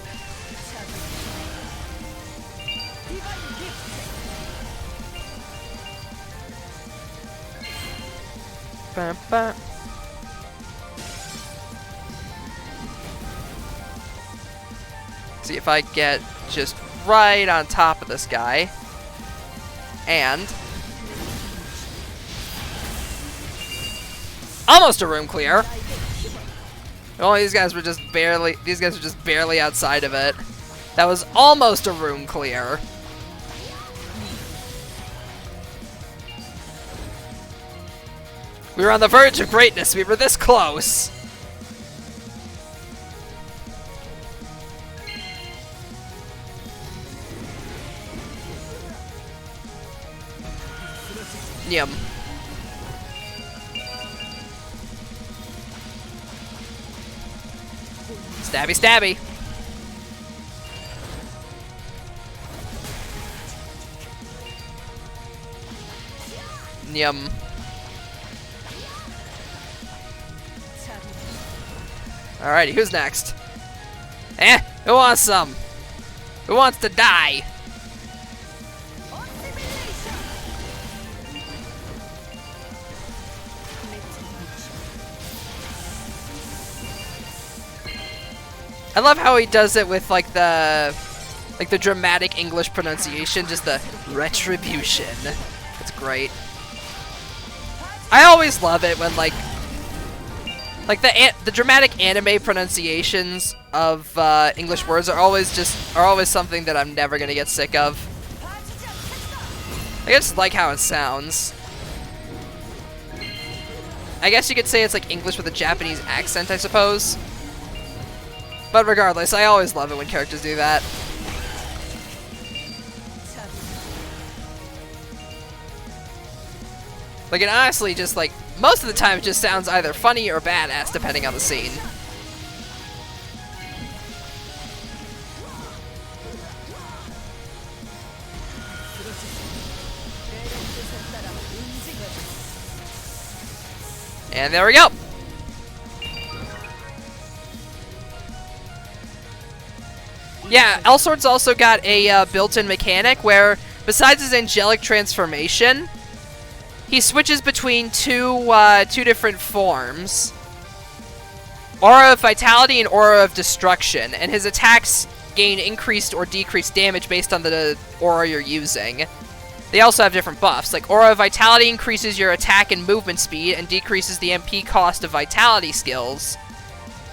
See if I get just right on top of this guy. And almost a room clear. Oh, these guys were just barely outside of it. That was almost a room clear. We were on the verge of greatness. We were this close. Yum. Stabby, stabby. Yum. Alrighty, who's next? Who wants some? Who wants to die? I love how he does it with like the dramatic English pronunciation, just the retribution. It's great. I always love it when like the dramatic anime pronunciations of English words are always something that I'm never gonna get sick of. I just like how it sounds. I guess you could say it's like English with a Japanese accent, I suppose. But regardless, I always love it when characters do that. Like, it honestly just, like, most of the time it just sounds either funny or badass, depending on the scene. And there we go! Yeah, Elsword's also got a built-in mechanic where, besides his angelic transformation, he switches between two different forms. Aura of Vitality and Aura of Destruction, and his attacks gain increased or decreased damage based on the aura you're using. They also have different buffs, like Aura of Vitality increases your attack and movement speed and decreases the MP cost of Vitality skills,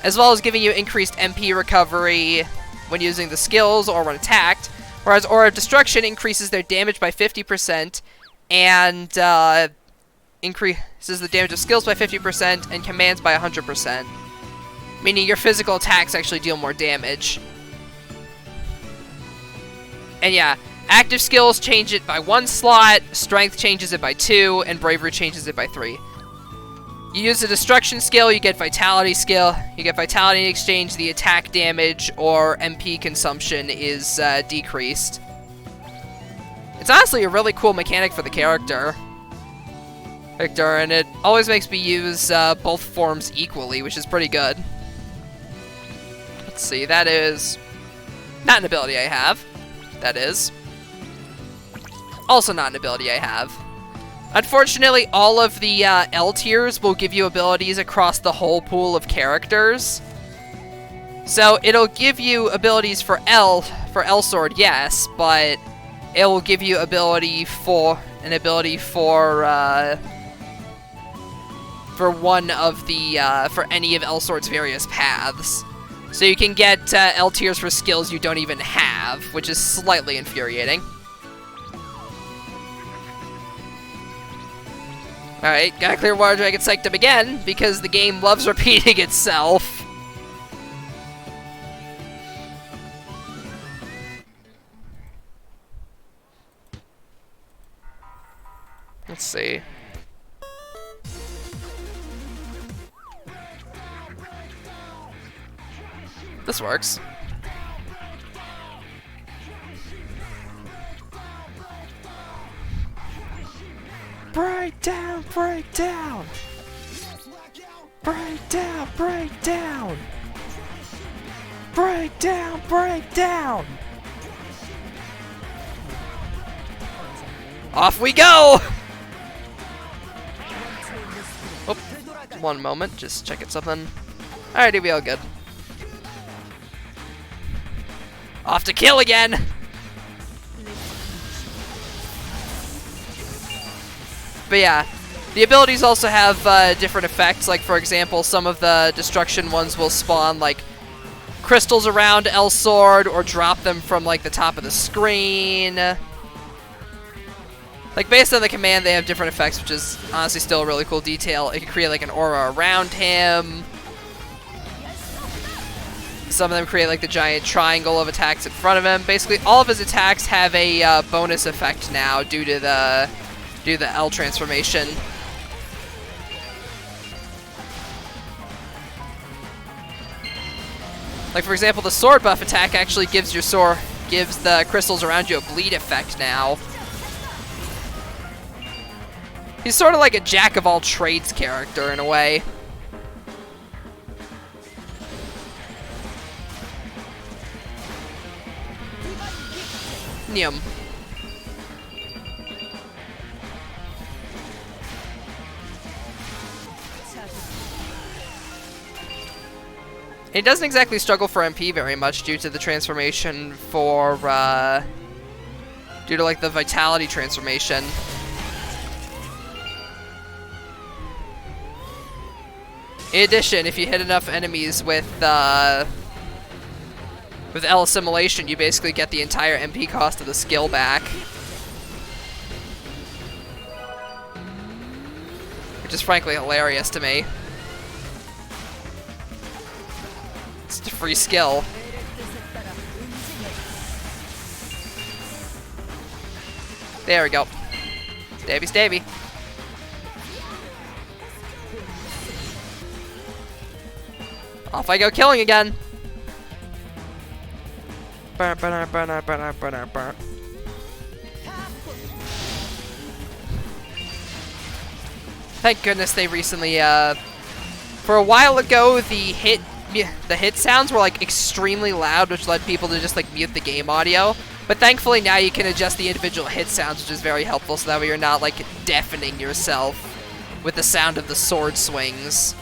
as well as giving you increased MP recovery when using the skills or when attacked, whereas Aura of Destruction increases their damage by 50% and increases the damage of skills by 50% and commands by 100%, meaning your physical attacks actually deal more damage. And yeah, active skills change it by 1 slot, strength changes it by 2, and bravery changes it by 3. You use the destruction skill, you get vitality skill. You get vitality in exchange, the attack damage or MP consumption is decreased. It's honestly a really cool mechanic for the character, Victor, and it always makes me use both forms equally, which is pretty good. Let's see, that is not an ability I have. That is also not an ability I have. Unfortunately, all of the L tiers will give you abilities across the whole pool of characters. So it'll give you abilities for Elsword, yes, but it will give you an ability for one of the for any of Elsword's various paths. So you can get L tiers for skills you don't even have, which is slightly infuriating. Alright, gotta clear Water Dragon Sanctum again, because the game loves repeating itself. Let's see. This works. Break down, break down! Break down, break down! Break down, break down! Off we go! Oh, one moment, just checking something. Alright, we all good. Off to kill again! But yeah, the abilities also have different effects. Like, for example, some of the destruction ones will spawn, like, crystals around Elsword or drop them from, like, the top of the screen. Like, based on the command, they have different effects, which is honestly still a really cool detail. It can create, like, an aura around him. Some of them create, like, the giant triangle of attacks in front of him. Basically, all of his attacks have a bonus effect now due to the L transformation. Like, for example, the sword buff attack actually gives the crystals around you a bleed effect now. He's sort of like a jack-of-all-trades character in a way. Nium. He doesn't exactly struggle for MP very much due to the transformation for, due to, like, the vitality transformation. In addition, if you hit enough enemies with L assimilation, you basically get the entire MP cost of the skill back. Which is frankly hilarious to me. It's a free skill. There we go. Stabby, stabby. Off I go killing again. Thank goodness they recently, for a while ago, the hit sounds were, like, extremely loud, which led people to just, like, mute the game audio. But thankfully now you can adjust the individual hit sounds, which is very helpful, so that way you're not, like, deafening yourself with the sound of the sword swings.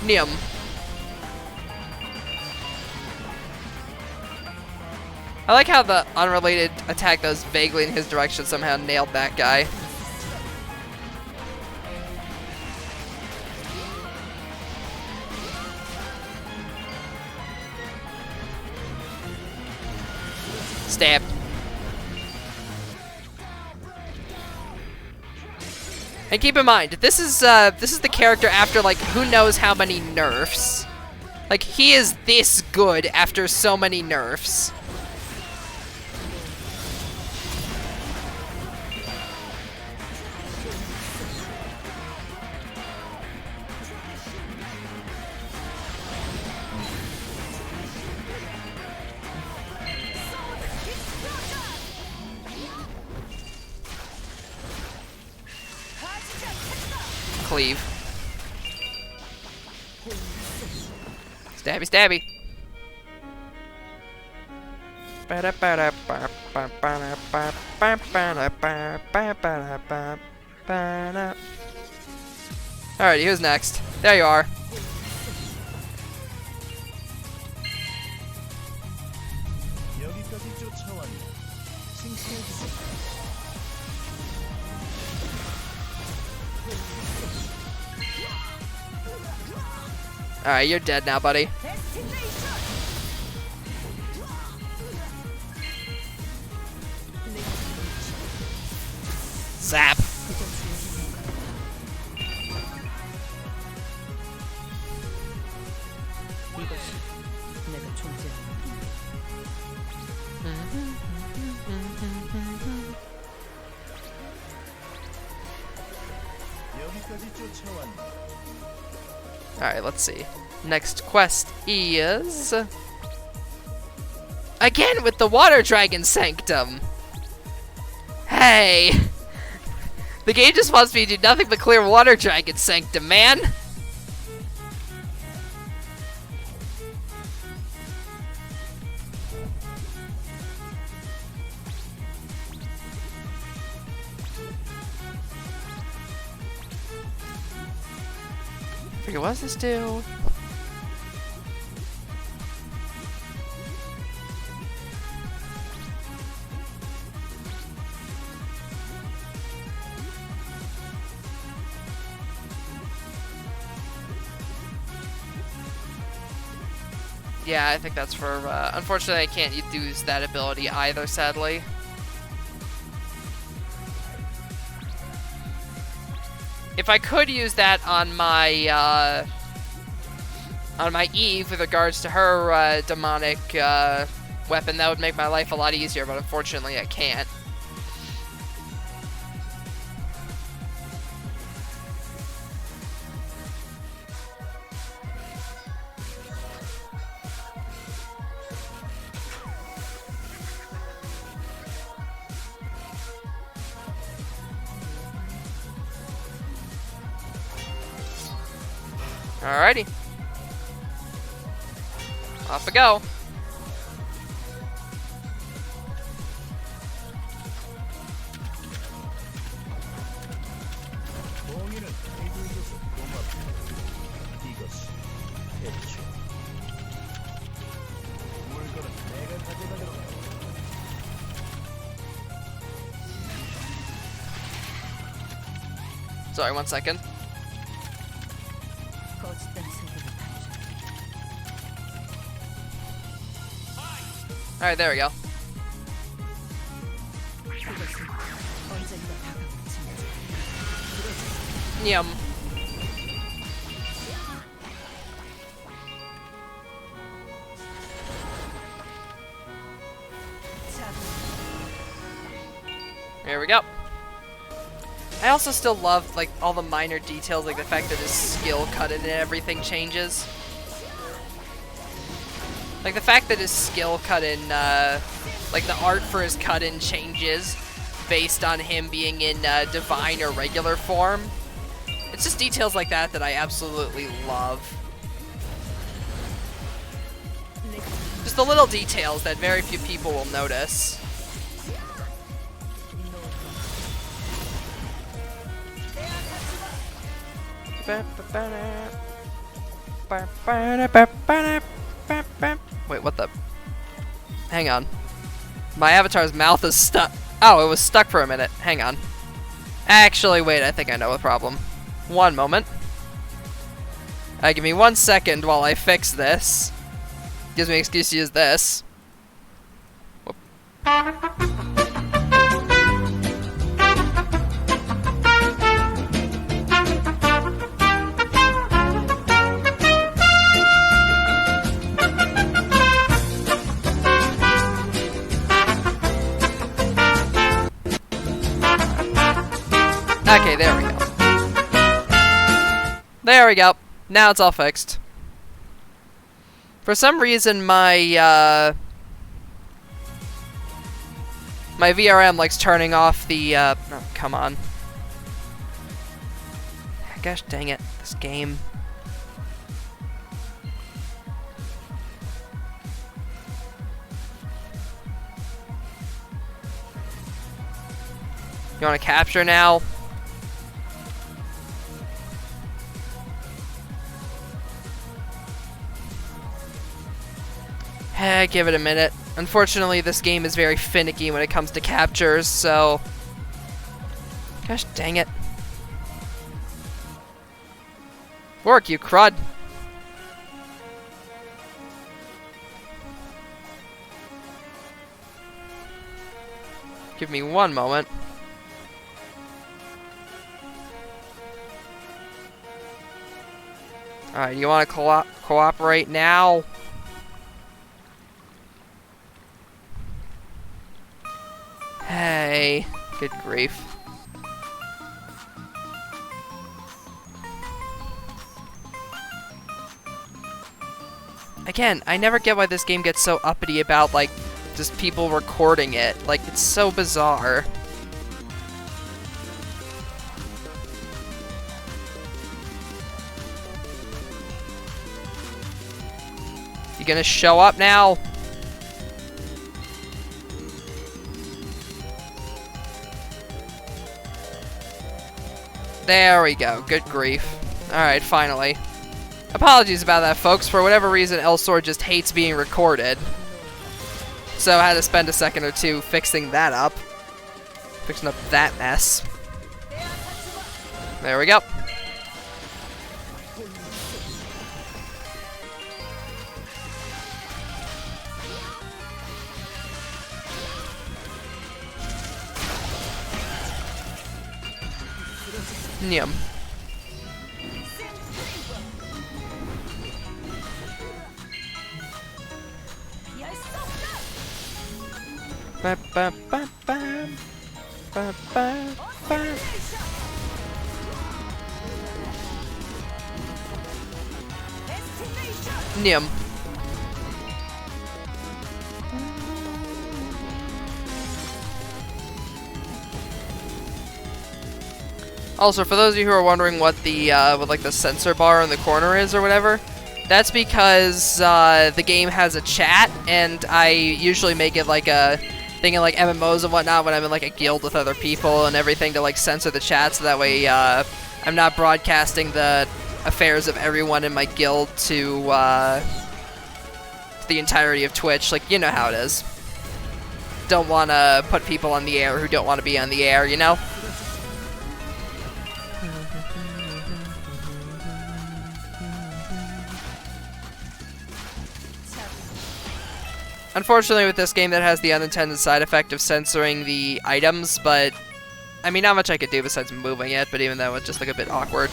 Nium. I like how the unrelated attack that was vaguely in his direction somehow nailed that guy. Stab. And keep in mind, this is the character after, like, who knows how many nerfs. Like, he is this good after so many nerfs. Cleave. Stabby, stabby. Alrighty, who's next? There you are. Alright, you're dead now, buddy. Zap. Alright, let's see. Next quest is... again with the Water Dragon Sanctum! Hey! The game just wants me to do nothing but clear Water Dragon Sanctum, man! Forget, what does this do? Yeah, I think that's for, unfortunately I can't use that ability either, sadly. If I could use that on my Eve with regards to her, demonic, weapon, that would make my life a lot easier, but unfortunately I can't. Alrighty. Off we go. Sorry, 1 second. Alright, there we go. Yum. There we go. I also still love, like, all the minor details, like the fact that his skill cut in and everything changes. Like, the fact that his skill cut-in, like, the art for his cut-in changes based on him being in, divine or regular form. It's just details like that that I absolutely love. Just the little details that very few people will notice. Wait, what the? Hang on. My avatar's mouth is stuck. Oh, it was stuck for a minute. Hang on. Actually, wait, I think I know the problem. One moment. Give me 1 second while I fix this. Gives me an excuse to use this. Whoop. Okay, there we go. There we go. Now it's all fixed. For some reason, my my VRM likes turning off the, oh, come on. Gosh dang it, this game. You want to capture now? Give it a minute. Unfortunately, this game is very finicky when it comes to captures, so... Gosh dang it. Work, you crud. Give me 1 moment. Alright, you want to cooperate now? Hey, good grief. Again, I never get why this game gets so uppity about, like, just people recording it. Like, it's so bizarre. You gonna show up now? There we go. Good grief. Alright, finally. Apologies about that, folks. For whatever reason, Elsword just hates being recorded. So I had to spend a second or two fixing that up. Fixing up that mess. There we go. Yum. Ba, ba, ba, ba. Ba, ba, ba. Yum. Also, for those of you who are wondering what the like the sensor bar in the corner is or whatever, that's because the game has a chat, and I usually make it like a thing in like MMOs and whatnot when I'm in like a guild with other people and everything to like censor the chat, so that way I'm not broadcasting the affairs of everyone in my guild to the entirety of Twitch. Like, you know how it is. Don't want to put people on the air who don't want to be on the air, you know? Unfortunately, with this game, that has the unintended side effect of censoring the items, but I mean, not much I could do besides moving it, but even that would just look a bit awkward.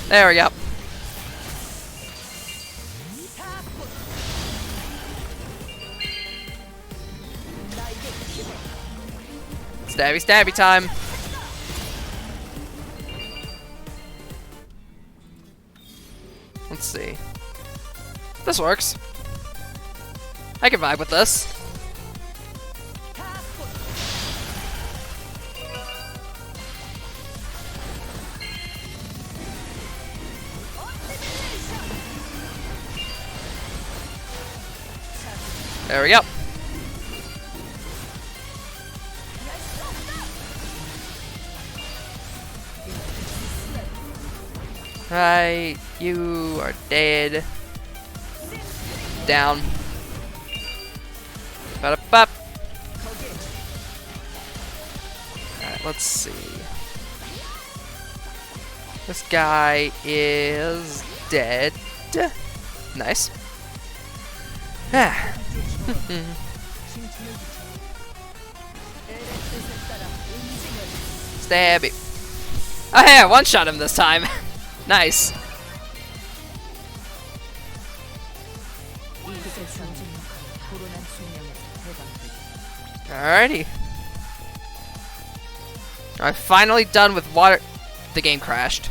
There we go. Stabby, stabby time. Let's see. This works. I can vibe with this. There we go. Right, you are dead. Down. Ba-da-bop. Alright, let's see. This guy is dead. Nice. Stabby. Oh yeah, one-shot him this time. Nice. Alrighty. I'm finally done with water. The game crashed.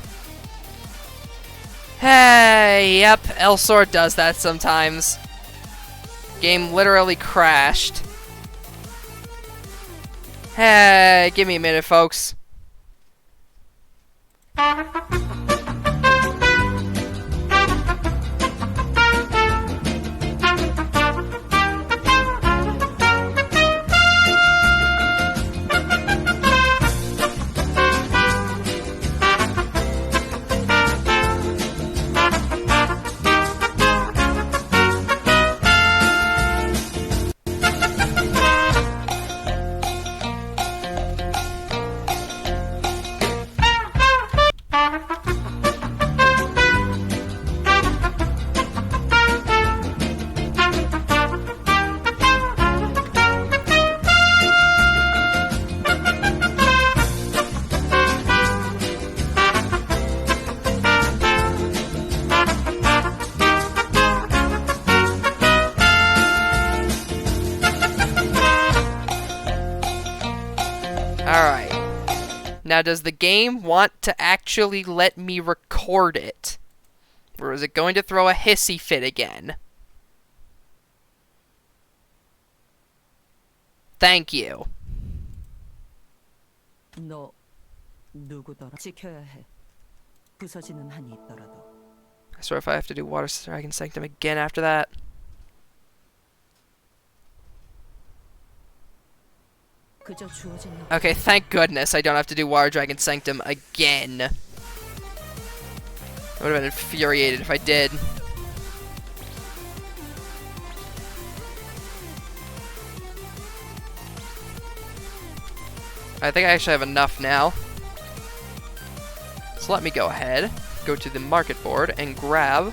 Hey, yep, Elsword does that sometimes. Game literally crashed. Hey, give me a minute, folks. Alright. Now, does the game want to actually let me record it? Or is it going to throw a hissy fit again? Thank you. 너 누구더라? 지켜야 해. 부서지는 한이 있더라도 I swear if I have to do Water Dragon Sanctum again after that. 그저 주어진 Okay, thank goodness I don't have to do Water Dragon Sanctum again. I would have been infuriated if I did. I think I actually have enough now. So let me go ahead, go to the market board, and grab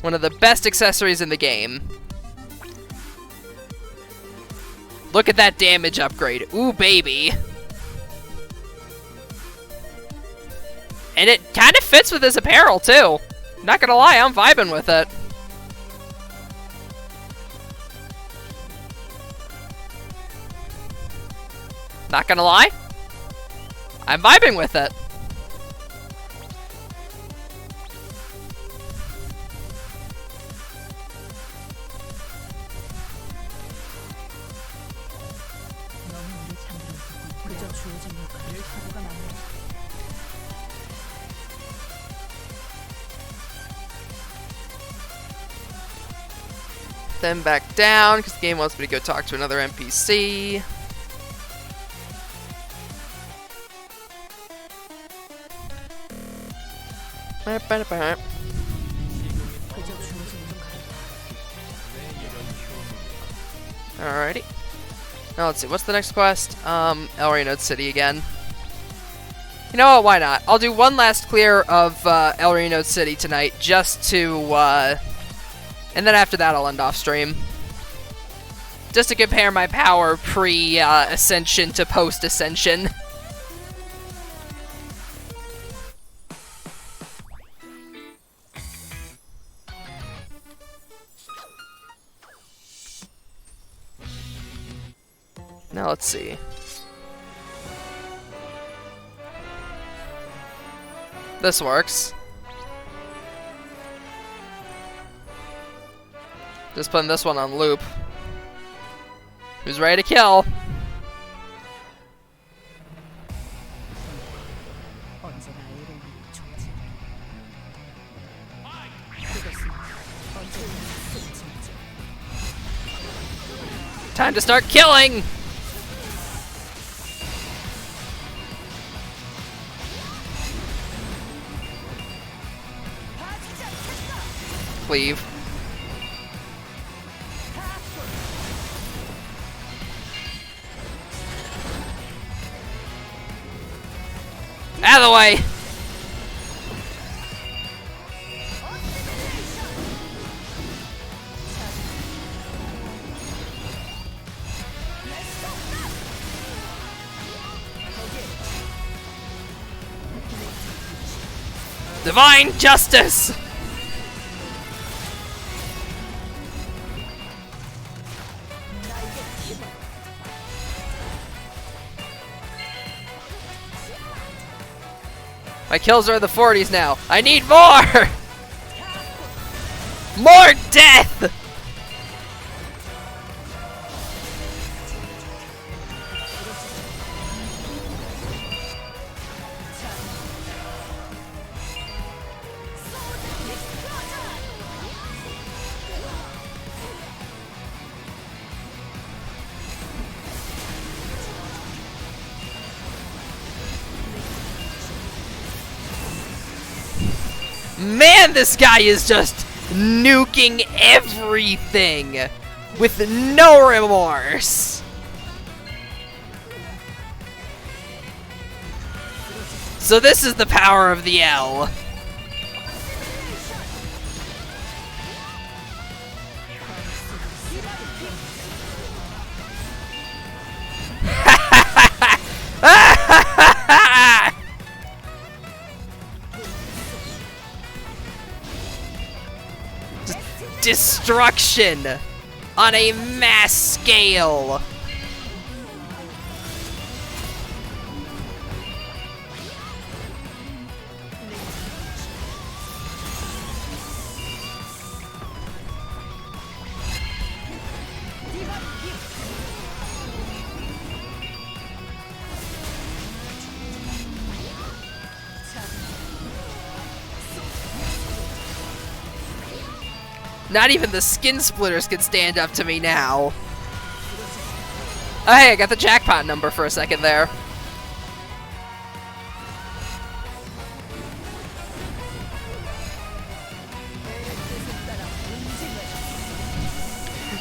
one of the best accessories in the game. Look at that damage upgrade. Ooh, baby. And it kind of fits with his apparel, too. Not gonna lie, I'm vibing with it. Not gonna lie, I'm vibing with it. Then back down, because the game wants me to go talk to another NPC. Alrighty. Now let's see, what's the next quest? Elrinode City again. You know what, why not? I'll do one last clear of Elrinode City tonight, just to, and then after that I'll end off stream. Just to compare my power pre-Ascension to post-Ascension. Now let's see. This works. Just putting this one on loop. Who's ready to kill? Time to start killing! Cleave. Out of the way! Divine Justice! My kills are in the 40s now. I need more! More death! Man, this guy is just nuking everything with no remorse. So this is the power of the L. Destruction on a mass scale. Not even the skin splitters can stand up to me now. Oh hey, I got the jackpot number for a second there.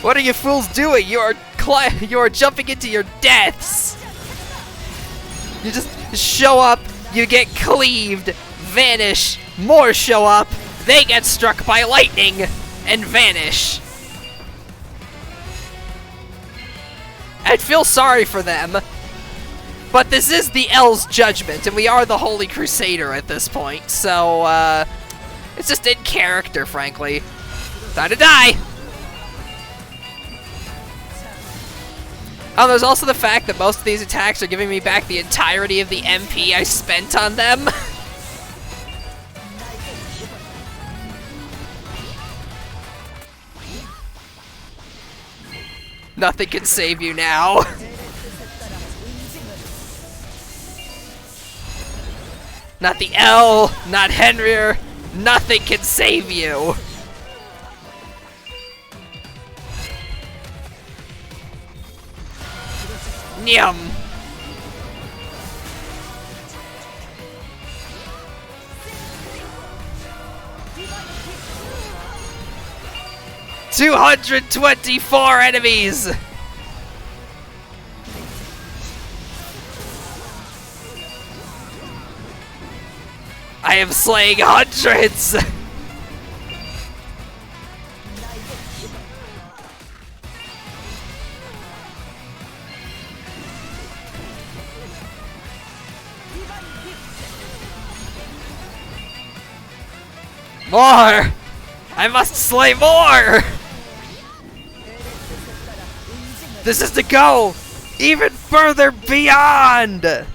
What are you fools doing? You are jumping into your deaths. You just show up, you get cleaved, vanish, more show up, they get struck by lightning, and vanish. I'd feel sorry for them, but this is the L's judgment, and we are the Holy Crusader at this point, so, it's just in character, frankly. Time to die! Oh, there's also the fact that most of these attacks are giving me back the entirety of the MP I spent on them. Nothing can save you now. Not the L, not Henrir, nothing can save you. Nyam. $224 enemies. I am slaying hundreds. More! I must slay more! This is to go even further beyond!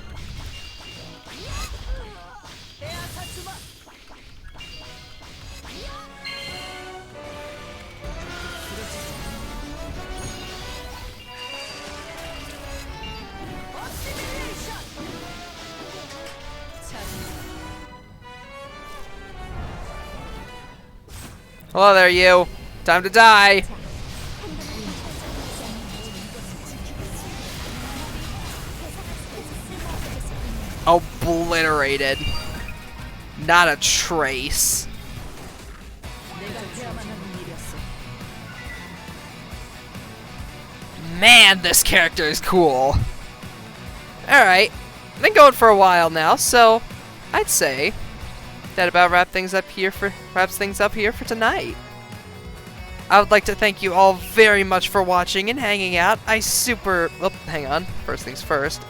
Hello there, you. Time to die. Obliterated. Not a trace. Man, this character is cool. Alright. Been going for a while now, so I'd say that about wraps things up here for tonight. I would like to thank you all very much for watching and hanging out. Oh, hang on. First things first.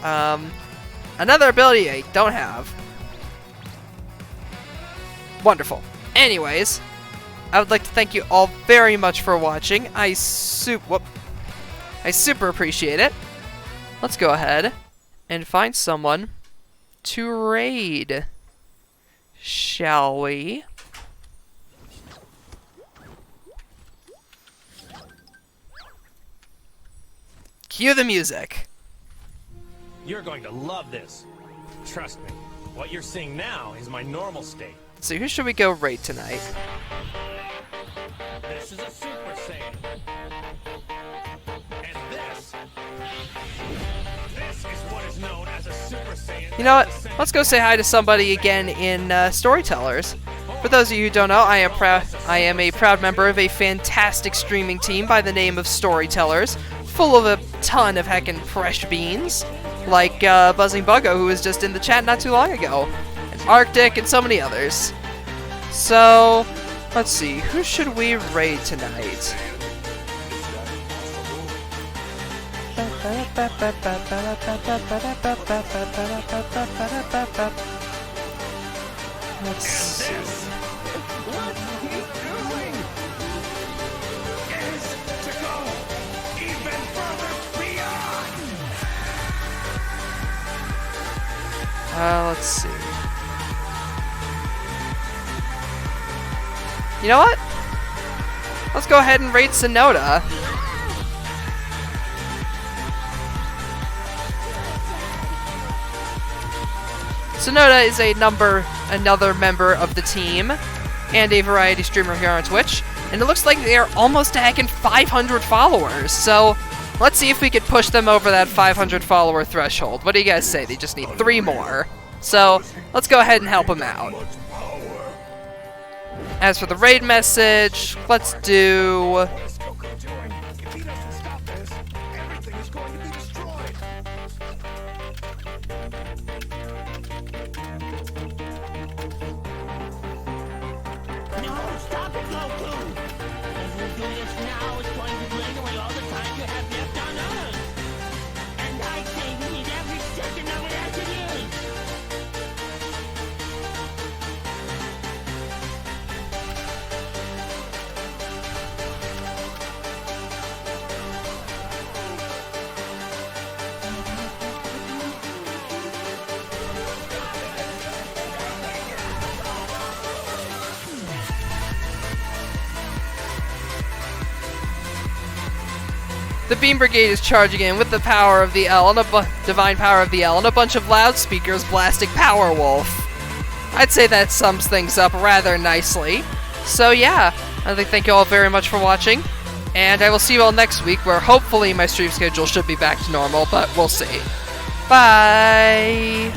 Another ability I don't have. Wonderful. Anyways, I would like to thank you all very much for watching. I super appreciate it. Let's go ahead and find someone to raid. Shall we? Cue the music. You're going to love this. Trust me. What you're seeing now is my normal state. So who should we go raid tonight? This is a Super Saiyan. And this is what is known as a Super Saiyan. You know what? Let's go say hi to somebody again in Storytellers. For those of you who don't know, I am a proud member of a fantastic streaming team by the name of Storytellers, full of a ton of heckin' fresh beans, like Buzzing Buggo, who was just in the chat not too long ago, and Arctic, and so many others. So, let's see, who should we raid tonight? Let's see. What he's doing is to go even further beyond. Let's see. You know what? Let's go ahead and raid Sonoda. Sonoda is another member of the team, and a variety streamer here on Twitch. And it looks like they're almost tagging 500 followers, so let's see if we could push them over that 500 follower threshold. What do you guys say? They just need 3 more. So, let's go ahead and help them out. As for the raid message, let's do... The Beam Brigade is charging in with the power of the L and divine power of the L and a bunch of loudspeakers blasting Power Wolf. I'd say that sums things up rather nicely. So yeah, I'd like to thank you all very much for watching, and I will see you all next week where hopefully my stream schedule should be back to normal, but we'll see. Bye!